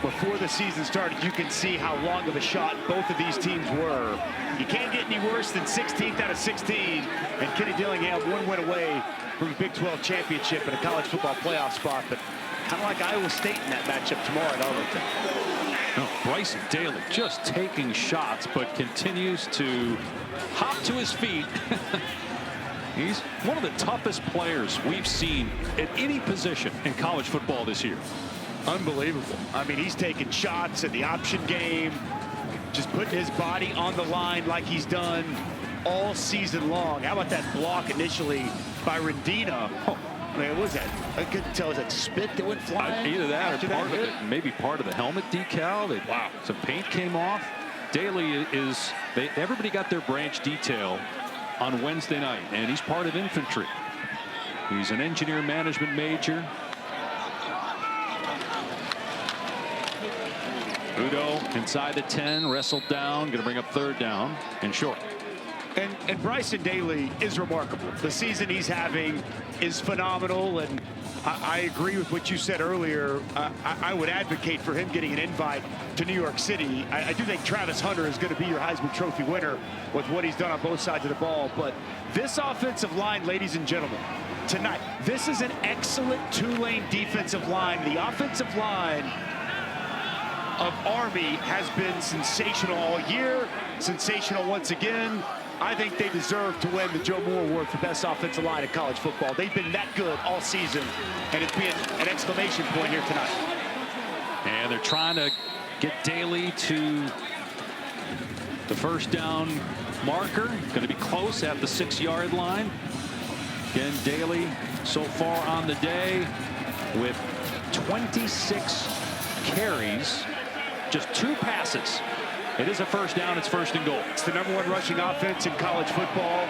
before the season started, you can see how long of a shot both of these teams were. You can't get any worse than 16th out of 16. And Kenny Dillingham 1 win away from the Big 12 championship and a college football playoff spot. But kind of like Iowa State in that matchup tomorrow at Arlington. No, Bryson Daly just taking shots, but continues to hop to his feet. He's one of the toughest players we've seen at any position in college football this year. Unbelievable. I mean, he's taking shots in the option game, just putting his body on the line like he's done all season long. How about that block initially by Rendina? Oh, I mean, what was that? I couldn't tell. Was that spit that went flying? Either that or part of it, maybe part of the helmet decal. Wow. Some paint came off. Daly is, everybody got their branch detail on Wednesday night, and he's part of infantry. He's an engineer management major. Udo inside the 10, wrestled down, going to bring up 3rd down and short. And Bryson Daly is remarkable. The season he's having is phenomenal, and I agree with what you said earlier. I would advocate for him getting an invite to New York City. I do think Travis Hunter is going to be your Heisman Trophy winner with what he's done on both sides of the ball. But this offensive line, ladies and gentlemen, tonight, this is an excellent Tulane defensive line. The offensive line of Army has been sensational all year, sensational once again. I think they deserve to win the Joe Moore Award for best offensive line in college football. They've been that good all season, and it's been an exclamation point here tonight. And they're trying to get Daly to the first down marker. Going to be close at the 6-yard line. Again, Daly so far on the day with 26 carries. Just 2 passes. It is a first down. It's 1st and goal. It's the #1 rushing offense in college football.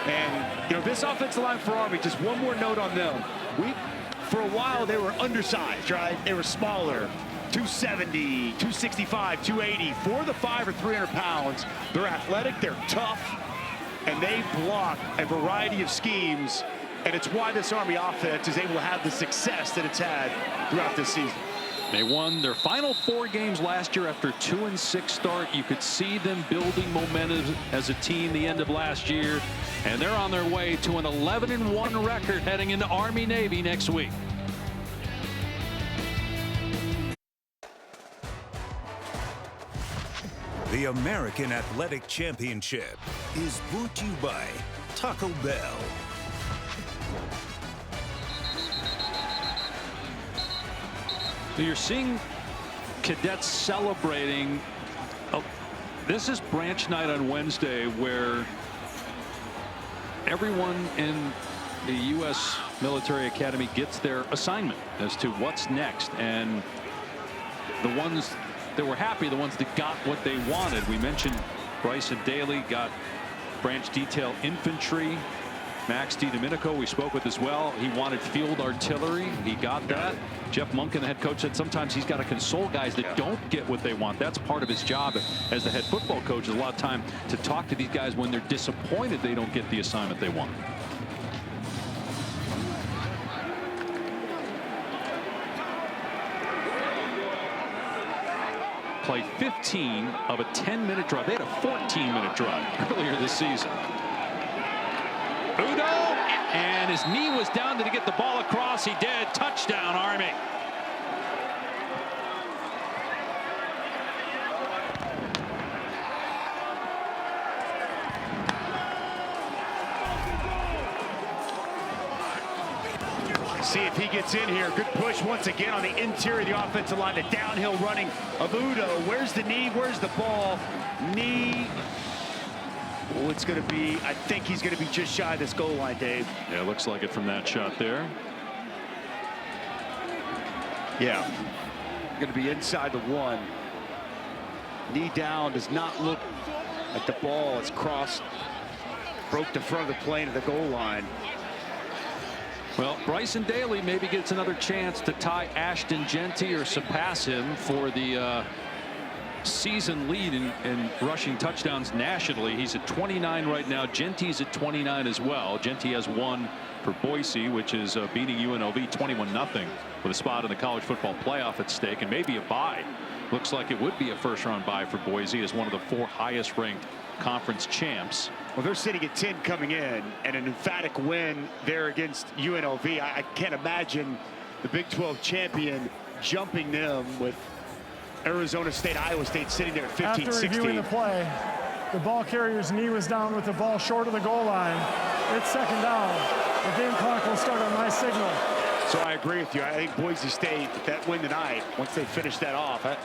And, you know, this offensive line for Army, just one more note on them. For a while, they were undersized, right? They were smaller. 270, 265, 280, 4 to 5 or 300 pounds. They're athletic, they're tough, and they block a variety of schemes. And it's why this Army offense is able to have the success that it's had throughout this season. They won their final 4 games last year after a 2-6 start. You could see them building momentum as a team the end of last year. And they're on their way to an 11-1 record heading into Army-Navy next week. The American Athletic Championship is brought to you by Taco Bell. You're seeing cadets celebrating. Oh, this is branch night on Wednesday, where everyone in the U.S. Military Academy gets their assignment as to what's next. And the ones that were happy, the ones that got what they wanted. We mentioned Bryson Daly got branch detail infantry. Max DiDomenico, we spoke with as well. He wanted field artillery. He got that. Jeff Monken, the head coach, said sometimes he's got to console guys that don't get what they want. That's part of his job as the head football coach, is a lot of time to talk to these guys when they're disappointed they don't get the assignment they want. Played 15 of a 10-minute drive. They had a 14-minute drive earlier this season. Udo, and his knee was down. Did he get the ball across? He did. Touchdown, Army. See if he gets in here. Good push once again on the interior of the offensive line. The downhill running of Udo. Where's the knee? Where's the ball? Knee. Oh, it's going to be, I think he's going to be just shy of this goal line, Dave. Yeah, it looks like it from that shot there. Yeah. Going to be inside the 1. Knee down. Does not look like the ball is crossed. Broke the front of the plane of the goal line. Well, Bryson Daly maybe gets another chance to tie Ashton Jeanty or surpass him for the season lead in rushing touchdowns nationally. He's at 29 right now. Jeanty's at 29 as well. Jeanty has 1 for Boise, which is beating UNLV 21-0 with a spot in the college football playoff at stake and maybe a bye. Looks like it would be a first-round bye for Boise as one of the 4 highest-ranked conference champs. Well, they're sitting at 10 coming in, and an emphatic win there against UNLV. I can't imagine the Big 12 champion jumping them with Arizona State, Iowa State sitting there at 15-16. After reviewing the play, the ball carrier's knee was down with the ball short of the goal line. It's second down. The game clock will start on my signal. So I agree with you. I think Boise State, that win tonight, once they finish that off, I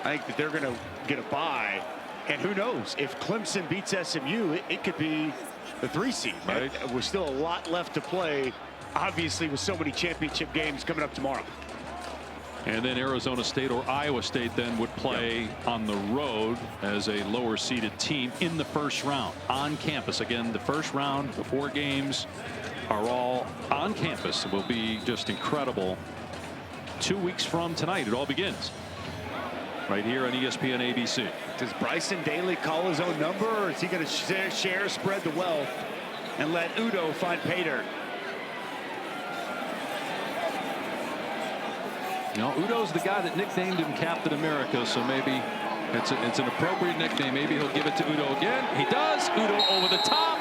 think that they're going to get a bye. And who knows, if Clemson beats SMU, it could be the 3 seed. Right. We're still a lot left to play, obviously, with so many championship games coming up tomorrow. And then Arizona State or Iowa State then would play on the road as a lower seeded team in the first round on campus. Again, the first round, the 4 games are all on campus. It will be just incredible. 2 weeks from tonight, it all begins right here on ESPN ABC. Does Bryson Daly call his own number, or is he going to share, spread the wealth, and let Udo find pay dirt? You know, Udo's the guy that nicknamed him Captain America, so maybe it's an appropriate nickname. Maybe he'll give it to Udo again. He does. Udo over the top.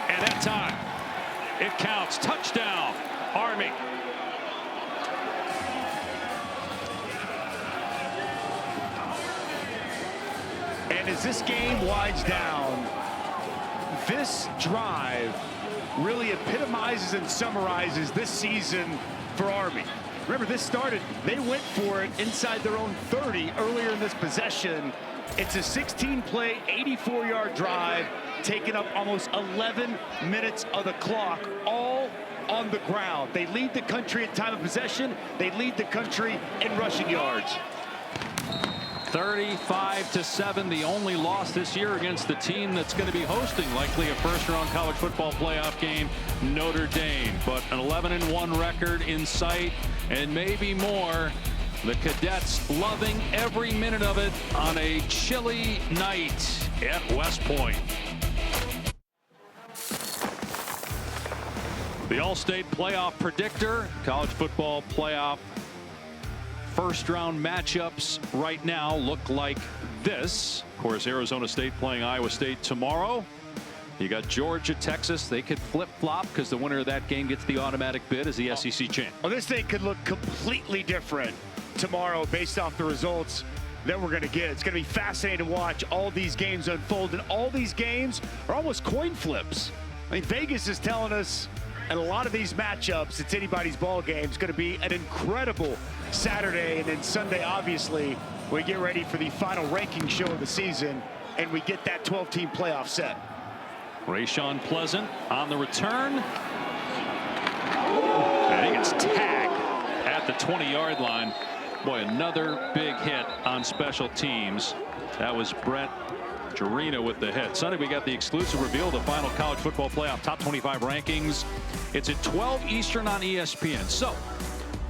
And that time, it counts. Touchdown, Army. And as this game winds down, this drive really epitomizes and summarizes this season for Army. Remember, this started, they went for it inside their own 30 earlier in this possession. It's a 16-play, 84-yard drive, taking up almost 11 minutes of the clock, all on the ground. They lead the country in time of possession. They lead the country in rushing yards. 35-7, the only loss this year against the team that's going to be hosting likely a first-round college football playoff game, Notre Dame. But an 11-1 record in sight, and maybe more. The Cadets loving every minute of it on a chilly night at West Point. The All-State Playoff Predictor, college football playoff first-round matchups right now look like this. Of course, Arizona State playing Iowa State tomorrow. You got Georgia, Texas. They could flip-flop because the winner of that game gets the automatic bid as the SEC champ. Well, this thing could look completely different tomorrow based off the results that we're going to get. It's going to be fascinating to watch all these games unfold, and all these games are almost coin flips. I mean, Vegas is telling us, and a lot of these matchups, it's anybody's ball game. It's going to be an incredible Saturday, and then Sunday, obviously, we get ready for the final ranking show of the season, and we get that 12-team playoff set. Rayshawn Pleasant on the return. I think it's tagged at the 20-yard line. Boy, another big hit on special teams. That was Brett Jarena with the hit. Sunday, we got the exclusive reveal of the final college football playoff top 25 rankings. It's at 12 Eastern on ESPN. So,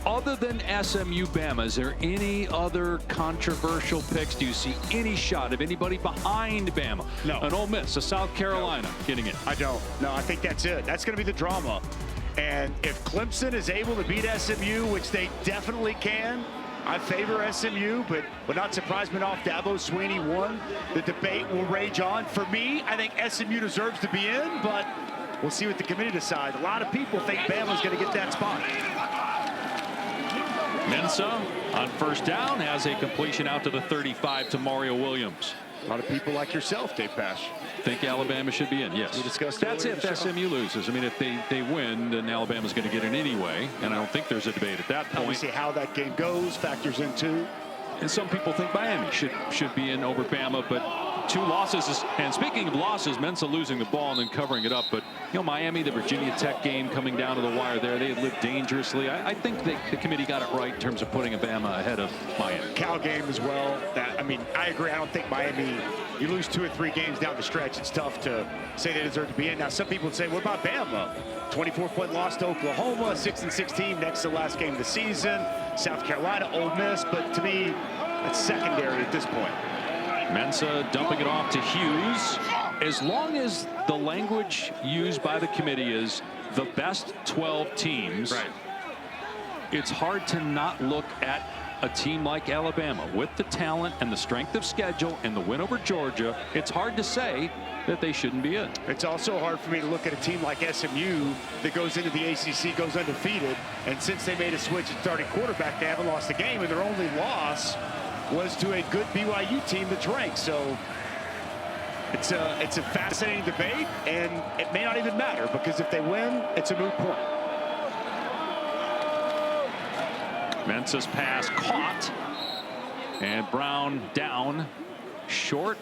other than SMU Bama, is there any other controversial picks? Do you see any shot of anybody behind Bama? No. An Ole Miss, a South Carolina getting it? I don't. No, I think that's it. That's going to be the drama. And if Clemson is able to beat SMU, which they definitely can, I favor SMU, but would not surprise me off Dabo Swinney won. The debate will rage on. For me, I think SMU deserves to be in, but we'll see what the committee decides. A lot of people think Bama's going to get that spot. Mensa on first down has a completion out to the 35 to Mario Williams. A lot of people like yourself, Dave Pash, think Alabama should be in. Yes, we discussed that's if SMU loses. I mean, if they win, then Alabama's going to get in anyway, and I don't think there's a debate at that point. Obviously, how that game goes factors in too. And some people think Miami should be in over Bama, but 2 losses. And speaking of losses, Mensa losing the ball and then covering it up. But, you know, Miami, the Virginia Tech game coming down to the wire there, they had lived dangerously. I think the committee got it right in terms of putting a Bama ahead of Miami. Cal game as well. I mean, I agree. I don't think Miami, you lose 2 or 3 games down the stretch, it's tough to say they deserve to be in. Now, some people would say, what about Bama? 24-point loss to Oklahoma, 6-16, next to the last game of the season. South Carolina, Ole Miss, but to me, that's secondary at this point. Mensa dumping it off to Hughes. As long as the language used by the committee is the best 12 teams, right, it's hard to not look at a team like Alabama with the talent and the strength of schedule and the win over Georgia. It's hard to say that they shouldn't be in. It's also hard for me to look at a team like SMU that goes into the ACC, goes undefeated, and since they made a switch at starting quarterback, they haven't lost a game, and their only loss was to a good BYU team that's ranked. So it's a fascinating debate, and it may not even matter because if they win, it's a moot point. Mensa's pass caught, and Brown down short,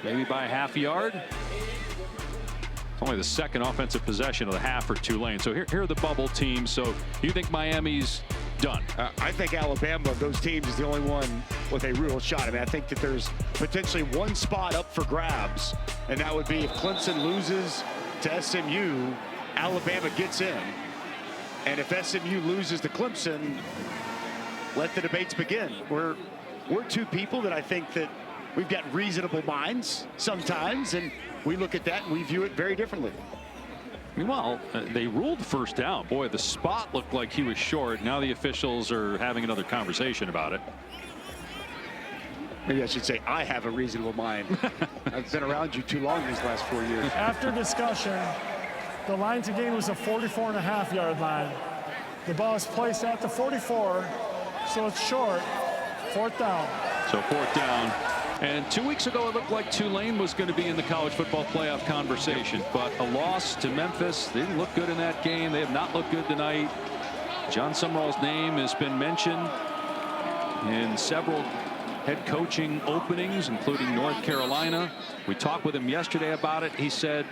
maybe by a half yard. It's only the second offensive possession of the half for Tulane. So here are the bubble teams. So you think Miami's done? I think Alabama of those teams is the only one with a real shot. I mean, I think that there's potentially one spot up for grabs, and that would be if Clemson loses to SMU, Alabama gets in. And if SMU loses to Clemson, let the debates begin. We're 2 people that I think that we've got reasonable minds sometimes, and we look at that and we view it very differently. Meanwhile, they ruled first down. Boy, the spot looked like he was short. Now the officials are having another conversation about it. Maybe I should say I have a reasonable mind. I've been around you too long these last 4 years. After discussion, the line to gain was a 44.5-yard line. The ball is placed at the 44, so it's short. 4th down. So 4th down. And 2 weeks ago, it looked like Tulane was going to be in the college football playoff conversation. But a loss to Memphis, they didn't look good in that game. They have not looked good tonight. John Sumrall's name has been mentioned in several head coaching openings, including North Carolina. We talked with him yesterday about it. He said,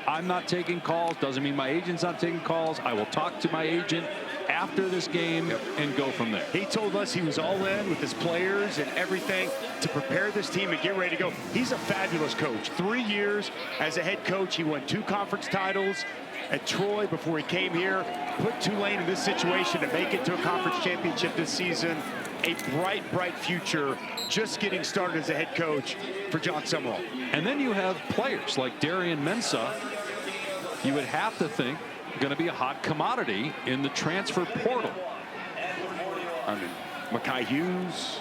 I'm not taking calls. Doesn't mean my agent's not taking calls. I will talk to my agent after this game and go from there. He told us he was all in with his players and everything to prepare this team and get ready to go. He's a fabulous coach. 3 years as a head coach. He won 2 conference titles at Troy before he came here. Put Tulane in this situation to make it to a conference championship this season. A bright, bright future just getting started as a head coach for John Sumrall. And then you have players like Darian Mensah. You would have to think going to be a hot commodity in the transfer portal. I mean, Mekhi Hughes,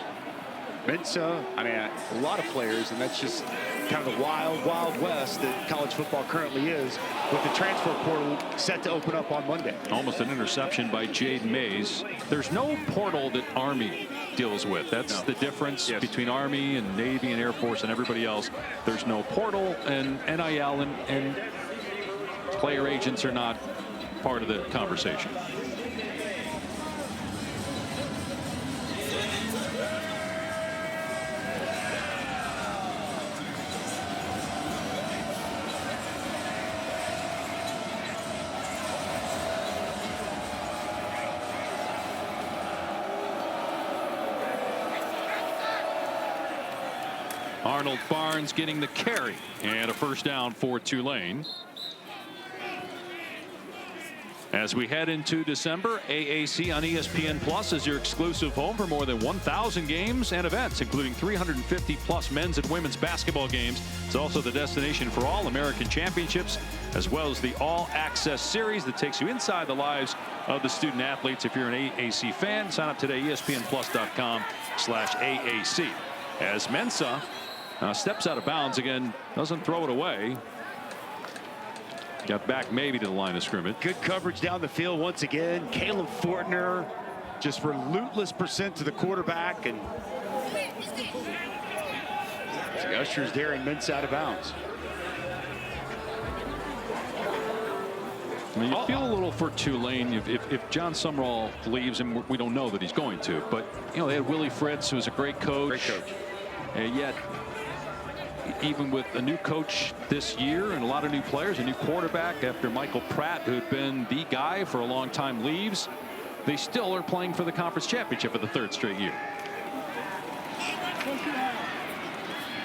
Mensah, I mean, a lot of players, and that's just kind of the wild, wild west that college football currently is, with the transfer portal set to open up on Monday. Almost an interception by Jade Mays. There's no portal that Army deals with. That's the difference between Army and Navy and Air Force and everybody else. There's no portal, and NIL and player agents are not part of the conversation. Arnold Barnes getting the carry and a first down for Tulane. As we head into December, AAC on ESPN Plus is your exclusive home for more than 1,000 games and events, including 350 plus men's and women's basketball games. It's also the destination for all American championships, as well as the All Access Series that takes you inside the lives of the student athletes. If you're an AAC fan, sign up today, ESPNplus.com/AAC. As Mensah steps out of bounds again, doesn't throw it away. Got back maybe to the line of scrimmage. Good coverage down the field once again. Caleb Fortner just relentless percent to the quarterback, and the ushers Darren Mintz out of bounds. I mean, you feel a little for Tulane if John Sumrall leaves, and we don't know that he's going to, but you know, they had Willie Fritz, who was a great coach. And yet, even with a new coach this year and a lot of new players, a new quarterback after Michael Pratt, who had been the guy for a long time, leaves, they still are playing for the conference championship for the third straight year.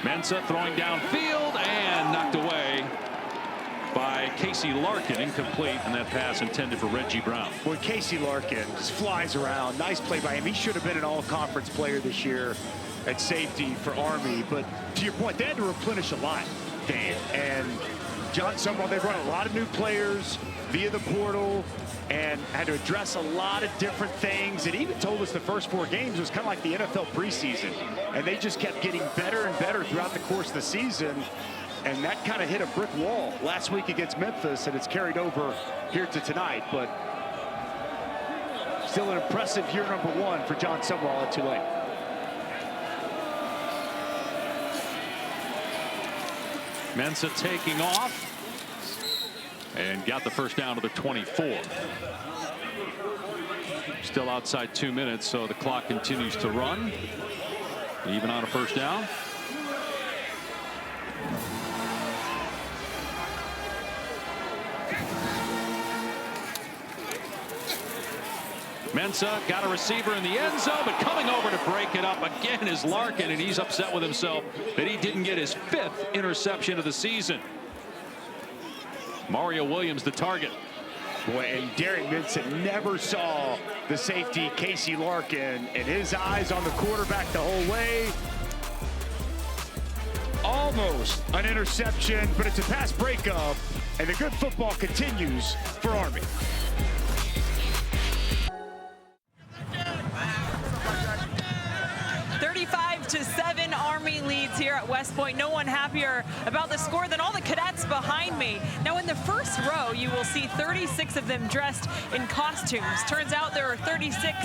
Mensah throwing downfield and knocked away by Casey Larkin, incomplete, and that pass intended for Reggie Brown. Boy, Casey Larkin just flies around. Nice play by him. He should have been an all-conference player this year at safety for Army, but to your point, they had to replenish a lot, Dan. And John Sumrall, they've run a lot of new players via the portal and had to address a lot of different things. And even told us the first 4 games was kind of like the NFL preseason, and they just kept getting better and better throughout the course of the season. And that kind of hit a brick wall last week against Memphis, and it's carried over here to tonight. But still an impressive year number 1 for John Sumrall at Tulane. Mensah taking off and got the first down to the 24. Still outside 2 minutes, so the clock continues to run, even on a first down. Mensah got a receiver in the end zone, but coming over to break it up again is Larkin, and he's upset with himself that he didn't get his 5th interception of the season. Mario Williams the target. Boy, and Darren Minson never saw the safety Casey Larkin, and his eyes on the quarterback the whole way. Almost an interception, but it's a pass breakup, and the good football continues for Army. Army leads here at West Point. No one happier about the score than all the cadets behind me. Now in the first row, you will see 36 of them dressed in costumes. Turns out there are 36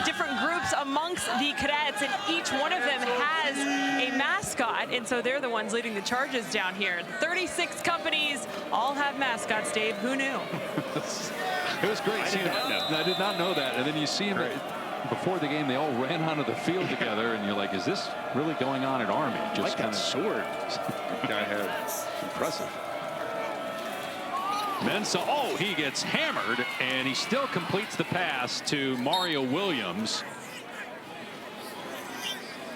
different groups amongst the cadets, and each one of them has a mascot, and so they're the ones leading the charges down here. 36 companies all have mascots, Dave. Who knew? It was great seeing it. I did not know that. And then you see him before the game, they all ran onto the field together, and you're like, is this really going on at Army? Just like that sword. Guy had impressive. Mensah, oh, he gets hammered, and he still completes the pass to Mario Williams.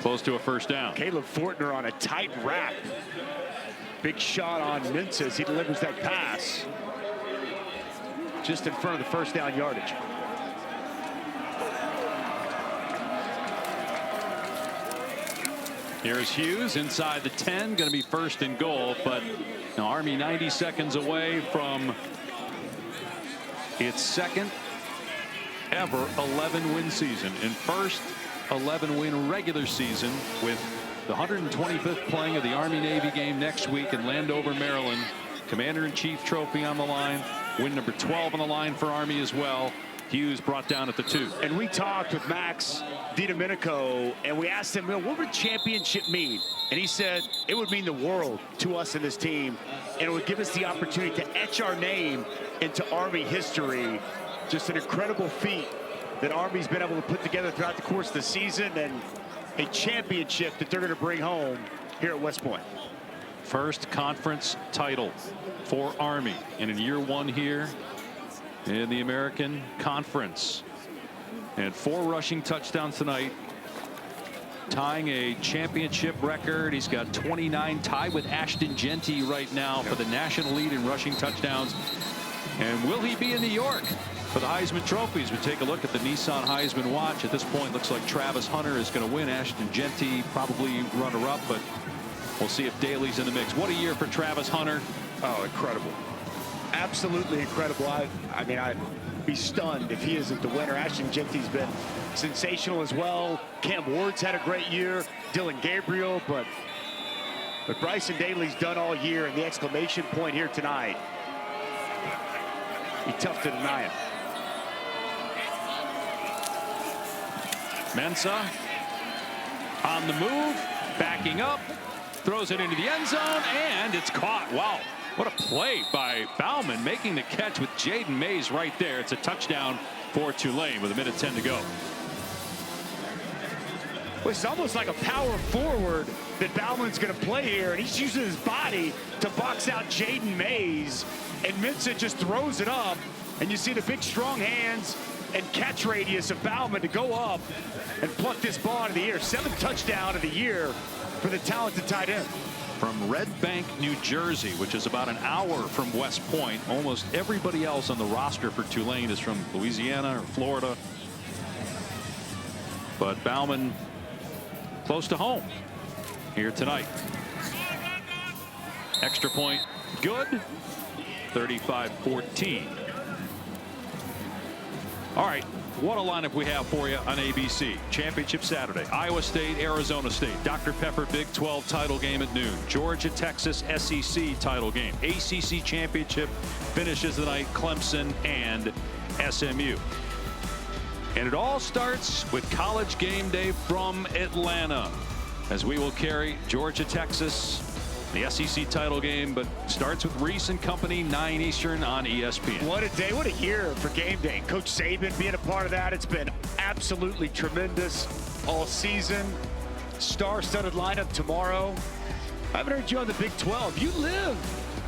Close to a first down. Caleb Fortner on a tight wrap. Big shot on Mensah as he delivers that pass. Just in front of the first down yardage. Here's Hughes inside the 10, going to be first and goal, but now Army 90 seconds away from its second ever 11-win season and first 11-win regular season, with the 125th playing of the Army-Navy game next week in Landover, Maryland. Commander-in-Chief trophy on the line, win number 12 on the line for Army as well. Hughes brought down at the 2. And we talked with Max DiDomenico, and we asked him, well, what would championship mean? And he said it would mean the world to us and this team, and it would give us the opportunity to etch our name into Army history. Just an incredible feat that Army's been able to put together throughout the course of the season, and a championship that they're going to bring home here at West Point. First conference title for Army, and in year 1 here in the American Conference. And 4 rushing touchdowns tonight tying a championship record. He's got 29, tied with Ashton Genty right now for the national lead in rushing touchdowns. And will he be in New York for the Heisman trophies? We take a look at the Nissan Heisman watch. At this point, looks like Travis Hunter is going to win. Ashton Genty probably runner-up, but we'll see if Daly's in the mix. What a year for Travis Hunter. Oh, incredible. Absolutely incredible. I mean, I'd be stunned if he isn't the winner. Ashton Genty's been sensational as well. Cam Ward's had a great year. Dylan Gabriel, but Bryson Daly's done all year, and the exclamation point here tonight, be tough to deny it. Mensah on the move, backing up, throws it into the end zone, and it's caught. Wow, what a play by Bauman, making the catch with Jaden Mays right there. It's a touchdown for Tulane with 1:10 to go. Well, it's almost like a power forward that Bauman's going to play here, and he's using his body to box out Jaden Mays, and Mensah just throws it up, and you see the big strong hands and catch radius of Bauman to go up and pluck this ball out of the air. 7th touchdown of the year for the talented tight end. From Red Bank, New Jersey, which is about an hour from West Point. Almost everybody else on the roster for Tulane is from Louisiana or Florida. But Bauman close to home here tonight. Extra point good. 35-14. All right, what a lineup we have for you on ABC. Championship Saturday. Iowa State, Arizona State. Dr. Pepper Big 12 title game at noon. Georgia, Texas SEC title game. ACC Championship finishes the night. Clemson and SMU. And it all starts with College Game Day from Atlanta, as we will carry Georgia, Texas, the SEC title game, but starts with Reese and Company, 9 Eastern on ESPN. What a day, what a year for Game Day. Coach Saban being a part of that, it's been absolutely tremendous all season. Star-studded lineup tomorrow. I haven't heard you on the Big 12. You live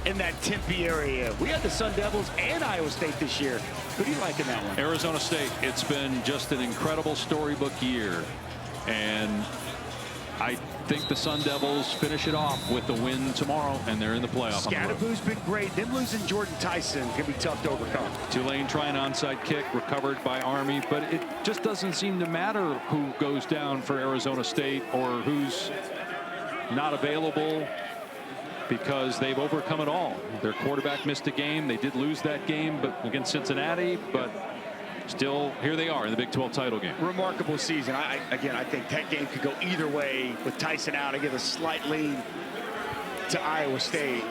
in that Tempe area. We had the Sun Devils and Iowa State this year. Who do you like in that one? Arizona State. It's been just an incredible storybook year, and I think the Sun Devils finish it off with the win tomorrow, and they're in the playoff. Scadaboo's been great. Them losing Jordan Tyson can be tough to overcome. Tulane trying onside kick, recovered by Army, but it just doesn't seem to matter who goes down for Arizona State or who's not available, because they've overcome it all. Their quarterback missed a game. They did lose that game but against Cincinnati, but still here they are in the Big 12 title game. Remarkable season. Again, I think that game could go either way with Tyson out. I give a slight lean to Iowa State.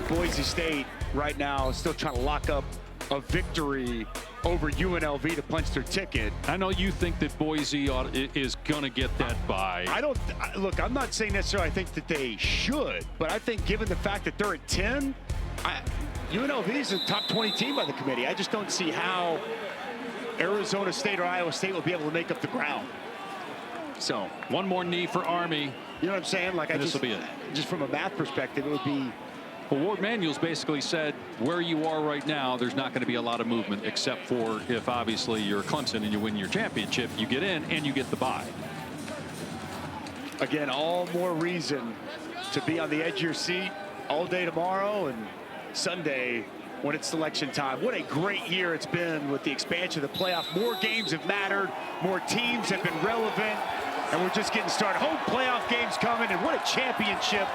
Boise State right now is still trying to lock up a victory over UNLV to punch their ticket. I know you think that Boise is going to get that bye. Look, I'm not saying necessarily I think that they should, but I think given the fact that they're at 10, UNLV is a top 20 team by the committee. I just don't see how Arizona State or Iowa State will be able to make up the ground. So one more knee for Army. You know what I'm saying? Like, this will be it. Just from a math perspective, it would be. Well, Ward Manuels basically said where you are right now, there's not going to be a lot of movement, except for if obviously you're Clemson and you win your championship, you get in and you get the bye. Again, all more reason to be on the edge of your seat all day tomorrow and Sunday when it's selection time. What a great year it's been with the expansion of the playoff. More games have mattered, more teams have been relevant, and we're just getting started. Home playoff games coming, and what a championship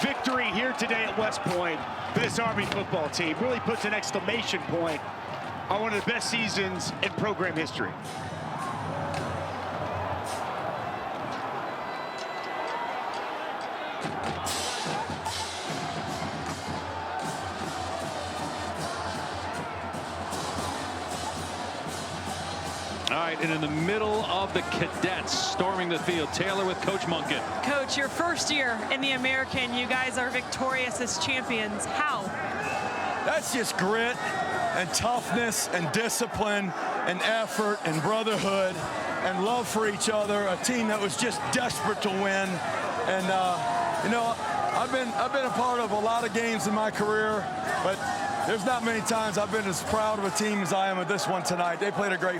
victory here today at West Point for this Army football team. Really puts an exclamation point on one of the best seasons in program history. All right, and in the middle of the cadets storming the field, Taylor with Coach Monken. Coach, your first year in the American, you guys are victorious as champions. How? That's just grit and toughness and discipline and effort and brotherhood and love for each other. A team that was just desperate to win. And you know, I've been a part of a lot of games in my career, but there's not many times I've been as proud of a team as I am of this one tonight. They played a great